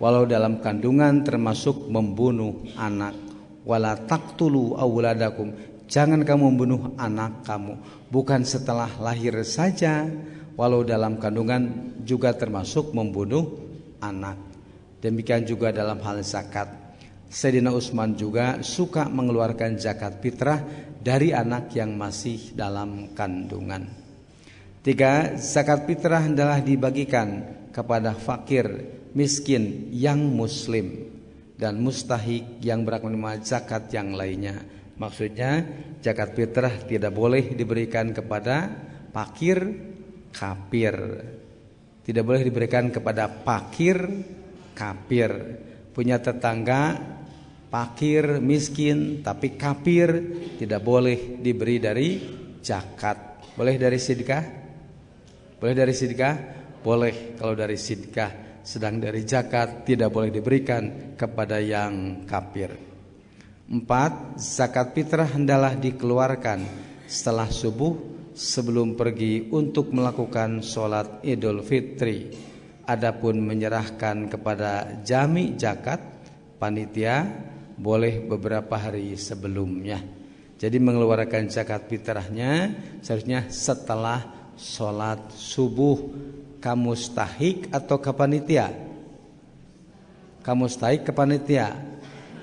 Walau dalam kandungan termasuk membunuh anak. Wala taqtulu auladakum, jangan kamu membunuh anak kamu. Bukan setelah lahir saja, walau dalam kandungan juga termasuk membunuh anak. Demikian juga dalam hal zakat. Sayyidina Utsman juga suka mengeluarkan zakat fitrah dari anak yang masih dalam kandungan. 3. Zakat fitrah adalah dibagikan kepada fakir, miskin yang muslim dan mustahik yang berhak menerima zakat yang lainnya. Maksudnya zakat fitrah tidak boleh diberikan kepada fakir kafir. Tidak boleh diberikan kepada fakir kafir. Punya tetangga fakir miskin tapi kafir, tidak boleh diberi dari zakat. Boleh dari sedekah? Boleh dari sedekah? Boleh kalau dari sedekah. Sedang dari zakat tidak boleh diberikan kepada yang kafir. 4. Zakat fitrah hendaklah dikeluarkan setelah subuh sebelum pergi untuk melakukan sholat Idul Fitri. Adapun menyerahkan kepada jami zakat panitia boleh beberapa hari sebelumnya. Jadi mengeluarkan zakat fitrahnya seharusnya setelah sholat subuh. Kamu mustahik atau ke panitia? Kamu mustahik ke panitia?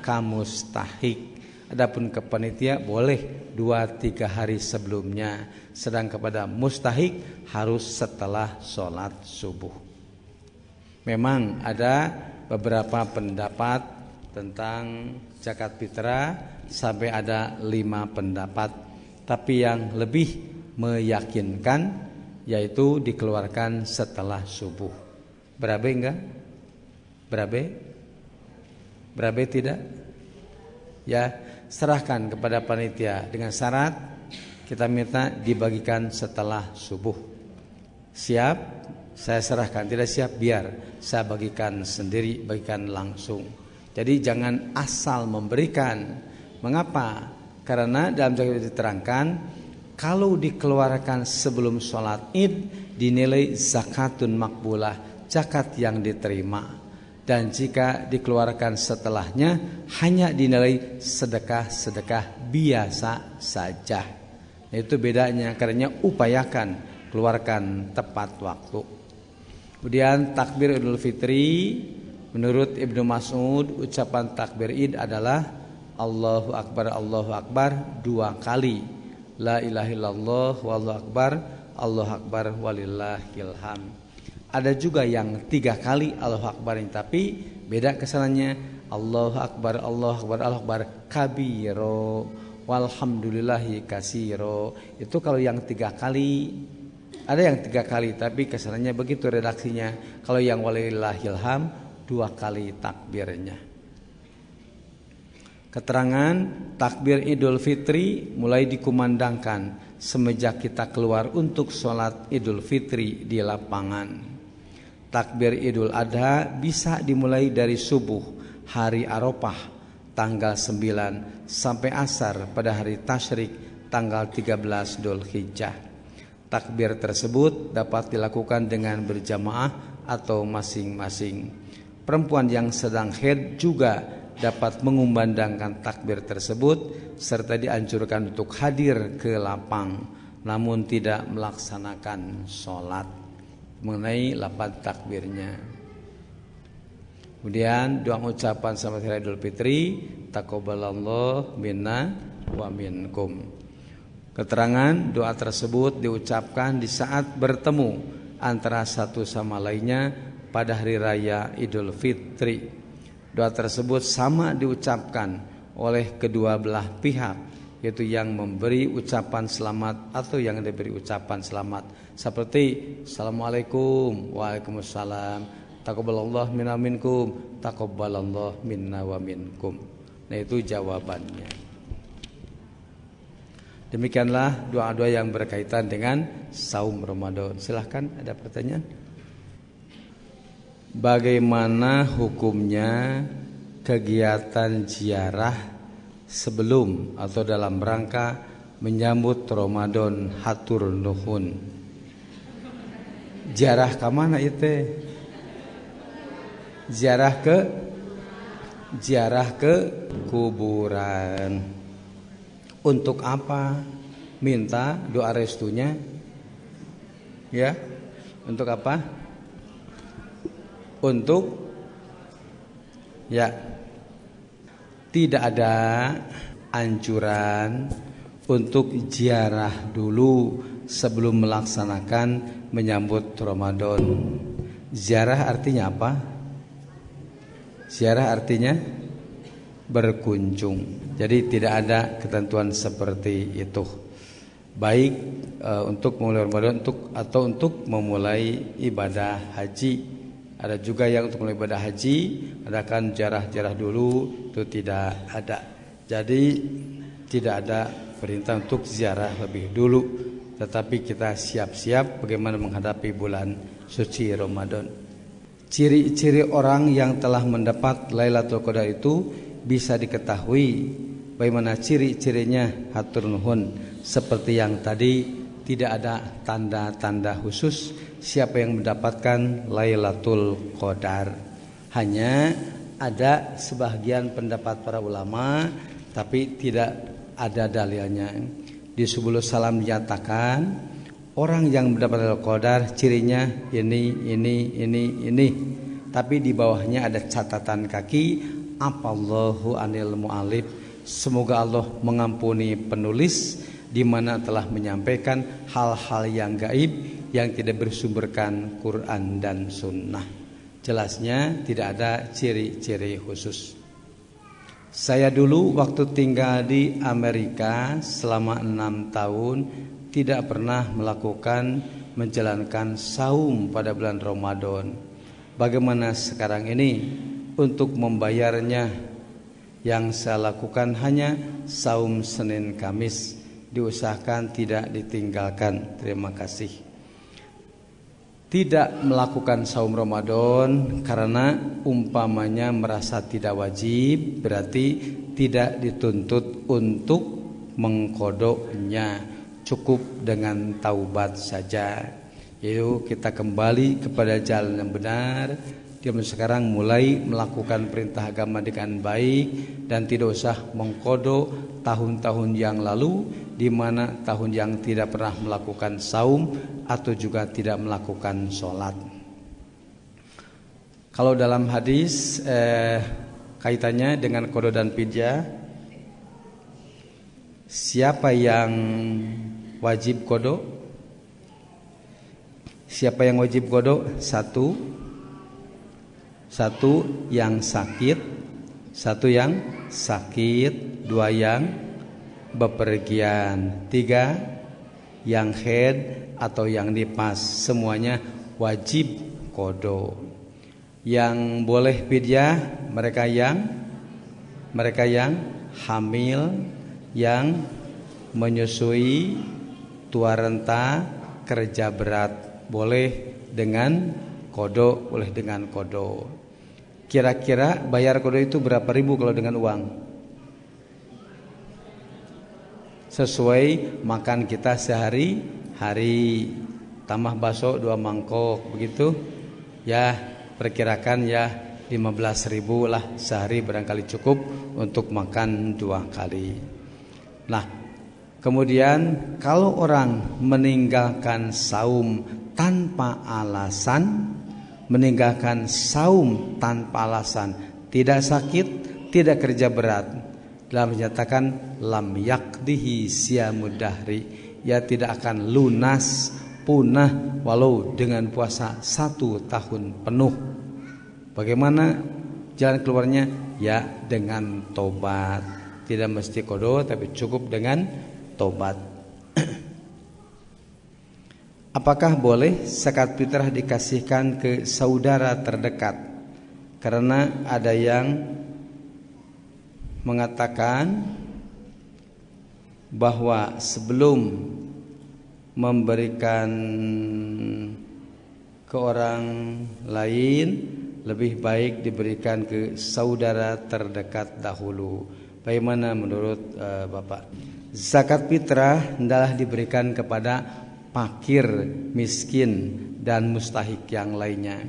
Kamu mustahik. Adapun ke panitia boleh 2-3 hari sebelumnya. Sedang kepada mustahik harus setelah sholat subuh. Memang ada beberapa pendapat tentang zakat fitrah, sampai ada 5 pendapat. Tapi yang lebih meyakinkan yaitu dikeluarkan setelah subuh. Berabe enggak? Berabe tidak? Ya, serahkan kepada panitia dengan syarat kita minta dibagikan setelah subuh. Siap? Saya serahkan. Tidak siap, biar saya bagikan sendiri, bagikan langsung. Jadi jangan asal memberikan. Mengapa? Karena dalam hadis diterangkan kalau dikeluarkan sebelum sholat id dinilai zakatun makbulah, zakat yang diterima. Dan jika dikeluarkan setelahnya hanya dinilai sedekah-sedekah biasa saja. Itu bedanya, karena upayakan keluarkan tepat waktu. Kemudian takbir Idul Fitri, menurut Ibnu Mas'ud ucapan takbir id adalah Allahu Akbar 2 kali. La ilaha illallah wallahu akbar walillahil hamd. Ada juga yang 3 kali Allahu Akbar, tapi beda kesannya. Allahu Akbar kabiro walhamdulillahi kasiro. Itu kalau yang 3 kali. Ada yang 3 kali tapi kesannya begitu redaksinya. Kalau yang walillahil hamd 2 kali takbirnya. Keterangan takbir Idul Fitri mulai dikumandangkan semenjak kita keluar untuk sholat Idul Fitri di lapangan. Takbir Idul Adha bisa dimulai dari subuh hari Arafah tanggal 9 sampai asar pada hari Tasyrik tanggal 13 Dzulhijjah. Takbir tersebut dapat dilakukan dengan berjamaah atau masing-masing. Perempuan yang sedang haid juga dapat mengumandangkan takbir tersebut serta dianjurkan untuk hadir ke lapang namun tidak melaksanakan sholat. Mengenai lafaz takbirnya. Kemudian doa ucapan selamat hari Idul Fitri, taqabbalallahu minna wa minkum. Keterangan doa tersebut diucapkan di saat bertemu antara satu sama lainnya pada hari raya Idul Fitri. Doa tersebut sama diucapkan oleh kedua belah pihak, yaitu yang memberi ucapan selamat atau yang diberi ucapan selamat. Seperti Assalamualaikum, Waalaikumsalam, taqabbalallahu minna minkum, taqabbalallahu minna wa minkum. Nah itu jawabannya. Demikianlah doa-doa yang berkaitan dengan saum Ramadan. Silahkan, ada pertanyaan? Bagaimana hukumnya kegiatan ziarah sebelum atau dalam rangka menyambut Ramadan hatur nuhun? Ziarah ke mana itu? Ziarah ke kuburan. Untuk apa? Minta doa restunya. Ya. Untuk apa? Untuk ya, tidak ada anjuran untuk ziarah dulu sebelum melaksanakan menyambut Ramadan. Ziarah artinya apa? Ziarah artinya berkunjung. Jadi tidak ada ketentuan seperti itu. Baik untuk memulai Ramadan atau untuk memulai ibadah haji. Ada juga yang untuk mulai ibadah haji adakan ziarah dulu, itu tidak ada. Jadi tidak ada perintah untuk ziarah lebih dulu, tetapi kita siap-siap bagaimana menghadapi bulan suci Ramadan. Ciri-ciri orang yang telah mendapat Lailatul Qadar itu bisa diketahui. Bagaimana ciri-cirinya? Hatur nuhun. Seperti yang tadi, tidak ada tanda-tanda khusus siapa yang mendapatkan Lailatul Qadar. Hanya ada sebagian pendapat para ulama, tapi tidak ada dalilnya. Di Subulus Salam dinyatakan orang yang mendapat Lailatul Qadar cirinya ini. Tapi di bawahnya ada catatan kaki, Apallahu anil mu'alif. Semoga Allah mengampuni penulis di mana telah menyampaikan hal-hal yang gaib yang tidak bersumberkan Quran dan Sunnah. Jelasnya tidak ada ciri-ciri khusus. Saya dulu waktu tinggal di Amerika selama 6 tahun tidak pernah melakukan menjalankan saum pada bulan Ramadan. Bagaimana sekarang ini untuk membayarnya? Yang saya lakukan hanya saum Senin Kamis. Diusahakan tidak ditinggalkan. Terima kasih. tidak melakukan saum Ramadan karena umpamanya merasa tidak wajib, berarti tidak dituntut untuk mengkodoknya, cukup dengan taubat saja. Yuk kita kembali kepada jalan yang benar. Dia sekarang mulai melakukan perintah agama dengan baik dan tidak usah mengkodok tahun-tahun yang lalu, di mana tahun yang tidak pernah melakukan saum atau juga tidak melakukan sholat. Kalau dalam hadis kaitannya dengan qada dan fidyah, siapa yang wajib qada? Siapa yang wajib qada? Satu yang sakit, dua yang bepergian, tiga yang haid atau yang nifas, semuanya wajib qada. Yang boleh fidyah mereka yang hamil, yang menyusui, tua renta, kerja berat, boleh dengan qada. Kira-kira bayar qada itu berapa ribu kalau dengan uang? Sesuai makan kita sehari-hari, tambah bakso 2 mangkok begitu. Ya, perkirakan ya 15.000 lah sehari, barangkali cukup untuk makan 2 kali. Nah, kemudian kalau orang meninggalkan saum tanpa alasan, tidak sakit, tidak kerja berat, dalam menyatakan lam yakdihi siyamud dahri, ya tidak akan lunas punah walau dengan puasa 1 tahun penuh. Bagaimana jalan keluarnya? Ya dengan tobat. Tidak mesti qada, tapi cukup dengan tobat. Apakah boleh zakat fitrah dikasihkan ke saudara terdekat? Karena ada yang mengatakan bahwa sebelum memberikan ke orang lain, lebih baik diberikan ke saudara terdekat dahulu. Bagaimana menurut Bapak? Zakat fitrah hendaklah diberikan kepada fakir, miskin, dan mustahik yang lainnya.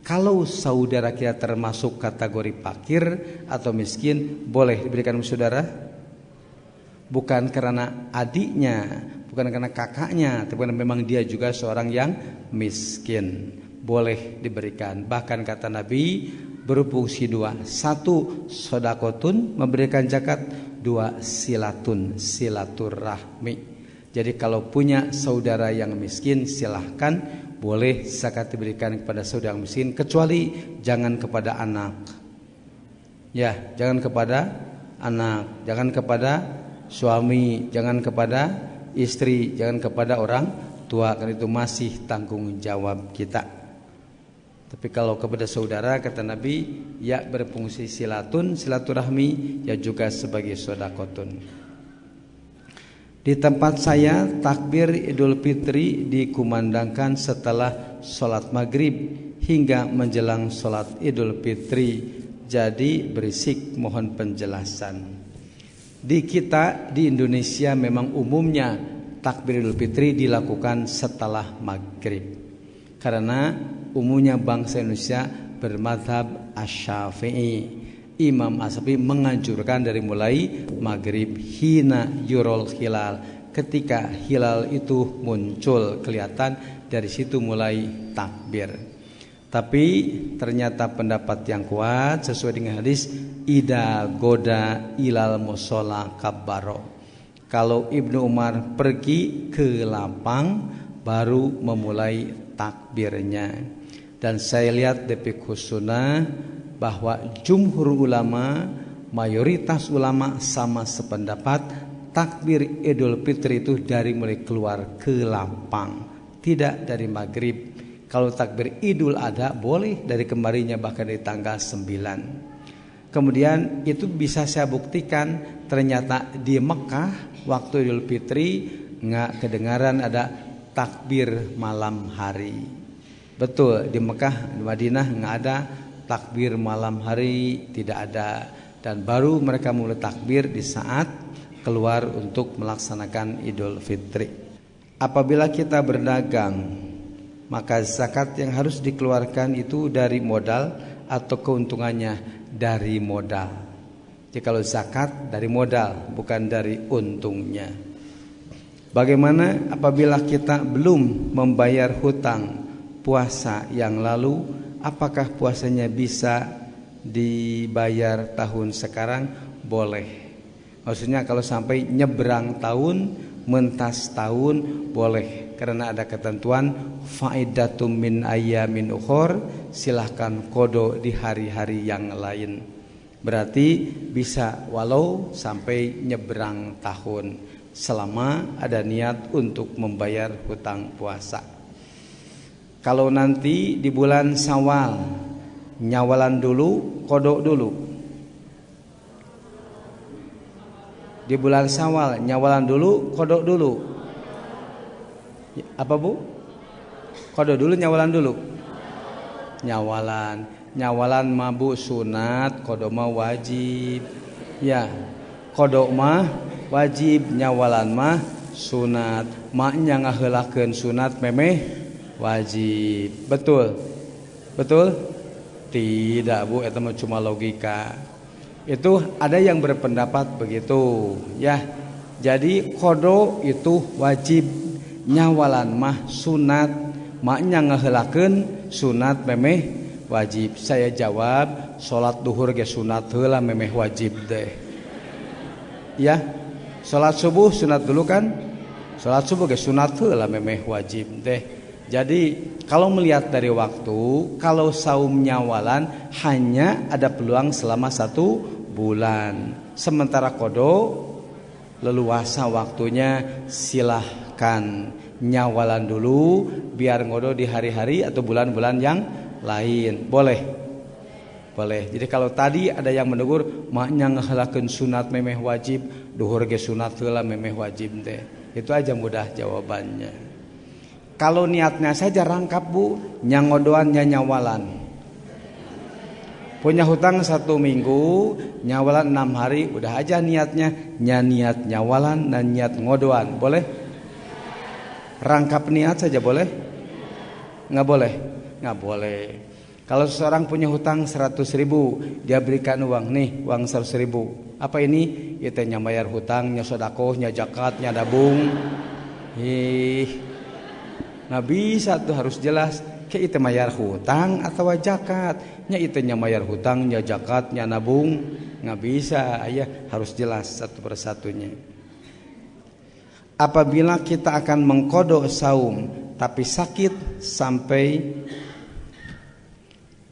Kalau saudara kita termasuk kategori fakir atau miskin, boleh diberikan ke saudara? Bukan karena adiknya, bukan karena kakaknya, tapi karena memang dia juga seorang yang miskin. Boleh diberikan. Bahkan kata Nabi berfungsi 2. 1 sodakotun, memberikan zakat. 2 silaturahmi. Jadi kalau punya saudara yang miskin, silahkan, boleh zakat diberikan kepada saudara miskin, kecuali jangan kepada anak. Ya, jangan kepada anak, jangan kepada suami, jangan kepada istri, jangan kepada orang tua, karena itu masih tanggung jawab kita. Tapi kalau kepada saudara, kata Nabi, ya berfungsi silaturahmi, ya juga sebagai sodakotun. Di tempat saya takbir Idul Fitri dikumandangkan setelah sholat maghrib hingga menjelang sholat Idul Fitri. Jadi berisik, mohon penjelasan. Di kita di Indonesia memang umumnya takbir Idul Fitri dilakukan setelah maghrib, karena umumnya bangsa Indonesia bermadhab Asy-Syafi'i. Imam Asy-Syafi'i menganjurkan dari mulai maghrib hina yurul hilal, ketika hilal itu muncul kelihatan, dari situ mulai takbir. Tapi ternyata pendapat yang kuat sesuai dengan hadis ida goda ilal musola kabbaro. Kalau Ibnu Umar pergi ke lapang baru memulai takbirnya. Dan saya lihat di Fiqh Sunnah bahwa jumhur ulama, mayoritas ulama sama sependapat, takbir Idul Fitri itu dari mulai keluar ke lapang, tidak dari maghrib. Kalau takbir Idul Adha boleh dari kemarinnya, bahkan di tanggal 9. Kemudian itu bisa saya buktikan, ternyata di Mekah waktu Idul Fitri nggak kedengaran ada takbir malam hari. Betul, di Mekah, di Madinah nggak ada takbir malam hari, tidak ada. Dan baru mereka mulai takbir di saat keluar untuk melaksanakan Idul Fitri. Apabila kita berdagang, maka zakat yang harus dikeluarkan itu dari modal atau keuntungannya dari modal. Jadi kalau zakat dari modal, bukan dari untungnya. Bagaimana apabila kita belum membayar hutang puasa yang lalu, apakah puasanya bisa dibayar tahun sekarang? Boleh. Maksudnya kalau sampai nyebrang tahun, mentas tahun, boleh. Karena ada ketentuan faidatum min ayyamin ukhor, silahkan kodo di hari-hari yang lain. Berarti bisa walau sampai nyebrang tahun, selama ada niat untuk membayar hutang puasa. Kalau nanti di bulan Syawal, nyawalan dulu, kodok dulu. Di bulan Syawal, nyawalan dulu, kodok dulu. Apa bu? Kodok dulu, nyawalan dulu. Nyawalan mabu sunat, kodok mah wajib. Ya, kodok mah wajib, nyawalan mah sunat. Maknya ngaheulakeun sunat memeh wajib. Betul? Betul? Tidak bu, itu cuma logika. Itu ada yang berpendapat begitu ya. Jadi kodo itu wajib, nyawalan mah sunat. Maknya ngaheulakeun sunat memeh wajib. Saya jawab, sholat duhur ge sunat heula memeh wajib deh. Ya, sholat subuh sunat dulu kan? Sholat subuh ge sunat heula memeh wajib deh. Jadi kalau melihat dari waktu, kalau saum nyawalan hanya ada peluang selama 1 bulan. Sementara kodo leluasa waktunya, silahkan nyawalan dulu biar ngodo di hari-hari atau bulan-bulan yang lain. Boleh. Jadi kalau tadi ada yang menegur maknya ngaheulakeun sunat memeh wajib, duhur ge sunat heula memeh wajib teh. Itu aja mudah jawabannya. Kalau niatnya saja rangkap bu, nyangodoan nyawalan. Punya hutang 1 minggu, nyawalan 6 hari, udah aja niatnya, niat nyawalan dan niat ngodoan, boleh? Rangkap niat saja boleh? Nggak boleh? Nggak boleh. Kalau seseorang punya hutang 100.000, dia berikan uang nih, uang 100.000. Apa ini? Itu nyambayar hutang, nya sedekah, nya zakat, nya dabung. Nggak bisa tuh, harus jelas ke itu mayar hutang atau zakat. Nya itu mayar hutang, nya zakat, nya nabung. Nggak bisa ya, harus jelas satu persatunya. Apabila kita akan mengkodok saum tapi sakit sampai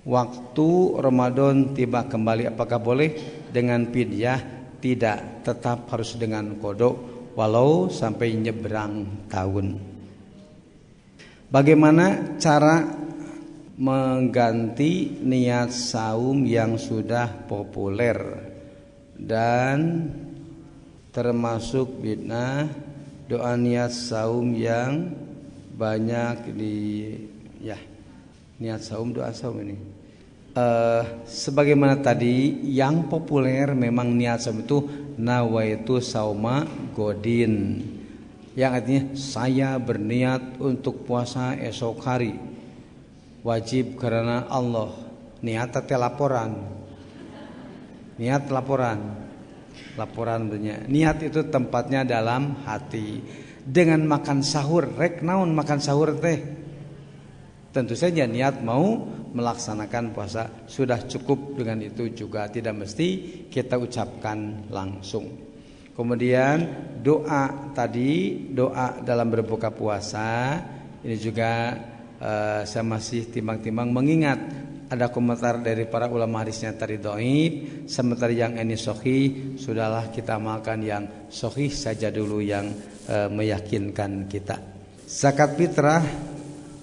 waktu Ramadan tiba kembali, apakah boleh dengan fidyah? Tidak, tetap harus dengan kodok walau sampai nyebrang tahun. Bagaimana cara mengganti niat saum yang sudah populer dan termasuk bid'ah doa niat saum yang banyak niat saum, doa saum ini. Sebagaimana tadi yang populer memang niat saum itu nawaitu sauma godin, yang artinya saya berniat untuk puasa esok hari, wajib karena Allah. Niat teh laporan, niat laporan punya. Niat itu tempatnya dalam hati. Dengan makan sahur, rek naon makan sahur teh, tentu saja niat mau melaksanakan puasa, sudah cukup dengan itu juga, tidak mesti kita ucapkan langsung. Kemudian doa tadi, doa dalam berbuka puasa ini juga saya masih timbang-timbang mengingat ada komentar dari para ulama hadisnya tadi dhaif, sementara yang ini sahih, sudahlah kita makan yang sahih saja dulu yang meyakinkan kita. Zakat fitrah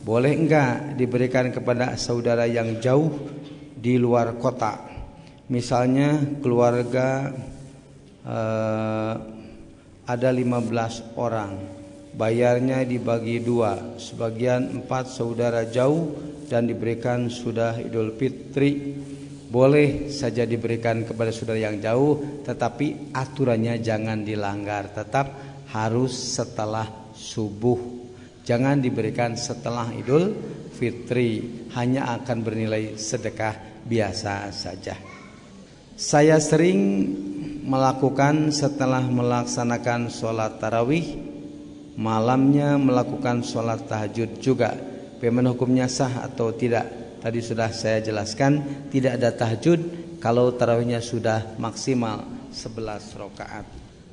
boleh enggak diberikan kepada saudara yang jauh di luar kota? Misalnya keluarga ada 15 orang bayarnya dibagi dua, sebagian 4 saudara jauh dan diberikan sudah Idul Fitri. Boleh saja diberikan kepada saudara yang jauh, tetapi aturannya jangan dilanggar, tetap harus setelah subuh. Jangan diberikan setelah Idul Fitri, hanya akan bernilai sedekah biasa saja. Saya sering melakukan setelah melaksanakan sholat tarawih, malamnya melakukan sholat tahajud juga. Bagaimana hukumnya, sah atau tidak? Tadi sudah saya jelaskan, tidak ada tahajud kalau tarawihnya sudah maksimal 11 rakaat.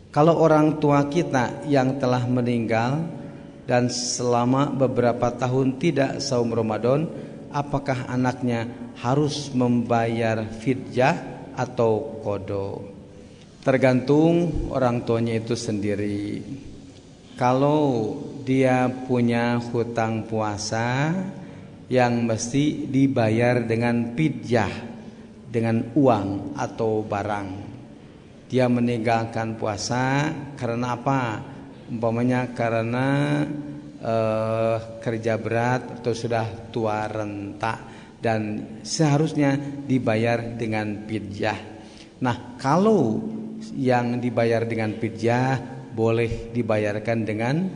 Kalau orang tua kita yang telah meninggal dan selama beberapa tahun tidak saum Ramadan, apakah anaknya harus membayar fidyah atau qada? Tergantung orang tuanya itu sendiri. Kalau dia punya hutang puasa yang mesti dibayar dengan fidyah, dengan uang atau barang, dia meninggalkan puasa karena apa? Umpamanya karena kerja berat atau sudah tua renta, dan seharusnya dibayar dengan fidyah. Nah, kalau yang dibayar dengan fidyah boleh dibayarkan dengan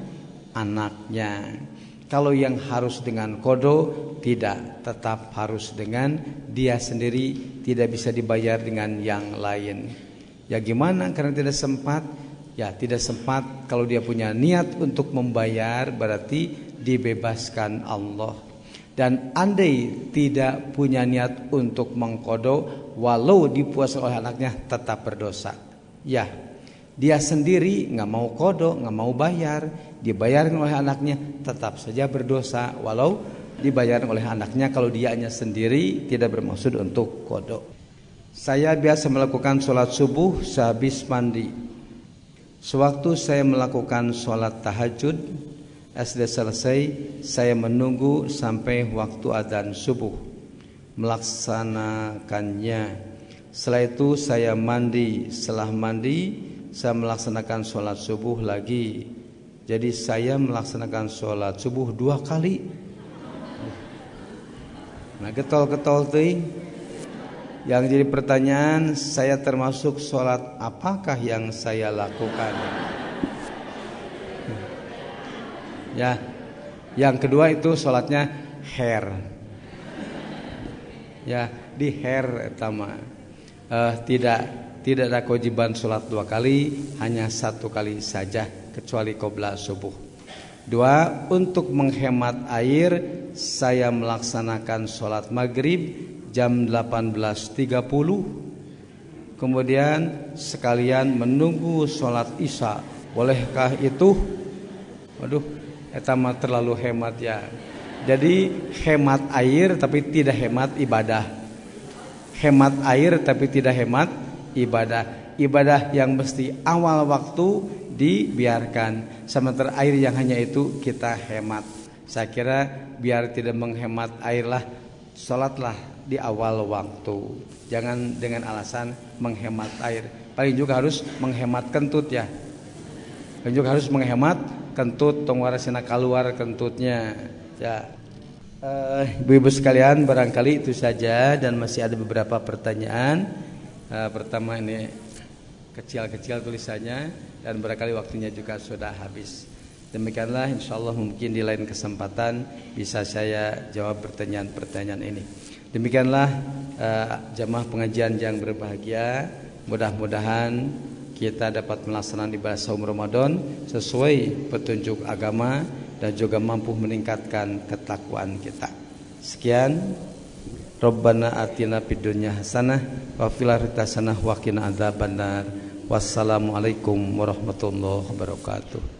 anaknya. Kalau yang harus dengan qada tidak, tetap harus dengan dia sendiri, tidak bisa dibayar dengan yang lain. Ya gimana, karena tidak sempat? Ya tidak sempat. Kalau dia punya niat untuk membayar, berarti dibebaskan Allah. Dan andai tidak punya niat untuk mengqada, walau dipuasa oleh anaknya, tetap berdosa. Ya, dia sendiri nggak mau qada, nggak mau bayar, dibayarkan oleh anaknya, tetap saja berdosa walau dibayarkan oleh anaknya kalau dianya sendiri tidak bermaksud untuk qada. Saya biasa melakukan sholat subuh sehabis mandi. Sewaktu saya melakukan sholat tahajud, setelah selesai saya menunggu sampai waktu adzan subuh, melaksanakannya. Setelah itu saya mandi. Setelah mandi saya melaksanakan sholat subuh lagi. Jadi saya melaksanakan sholat subuh 2 kali. Nah, getol-getol tuh. Yang jadi pertanyaan, saya termasuk sholat apakah yang saya lakukan? Ya, yang kedua itu sholatnya hair. Ya, di hair etama. Tidak ada kewajiban sholat 2 kali, hanya 1 kali saja, kecuali qobla subuh. 2, untuk menghemat air, saya melaksanakan sholat maghrib jam 18.30. Kemudian sekalian menunggu sholat isya. Bolehkah itu? Waduh, etama terlalu hemat ya. Jadi hemat air tapi tidak hemat ibadah. Hemat air tapi tidak hemat ibadah. Ibadah yang mesti awal waktu dibiarkan, sementara air yang hanya itu kita hemat. Saya kira biar tidak menghemat air lah, sholatlah di awal waktu. Jangan dengan alasan menghemat air. Paling juga harus menghemat kentut ya. Paling juga harus menghemat kentut, tong warasina keluar kentutnya ya. Ibu-ibu sekalian, barangkali itu saja, dan masih ada beberapa pertanyaan. Pertama ini kecil-kecil tulisannya, dan barangkali waktunya juga sudah habis. Demikianlah, insyaallah mungkin di lain kesempatan bisa saya jawab pertanyaan-pertanyaan ini. Demikianlah jamaah pengajian yang berbahagia. Mudah-mudahan kita dapat melaksanakan ibadah saum Ramadan sesuai petunjuk agama dan juga mampu meningkatkan ketakwaan kita. Sekian. Rabbana atina fid dunya hasanah wa fil akhirati hasanah wa qina adzabannar. Wassalamualaikum warahmatullahi wabarakatuh.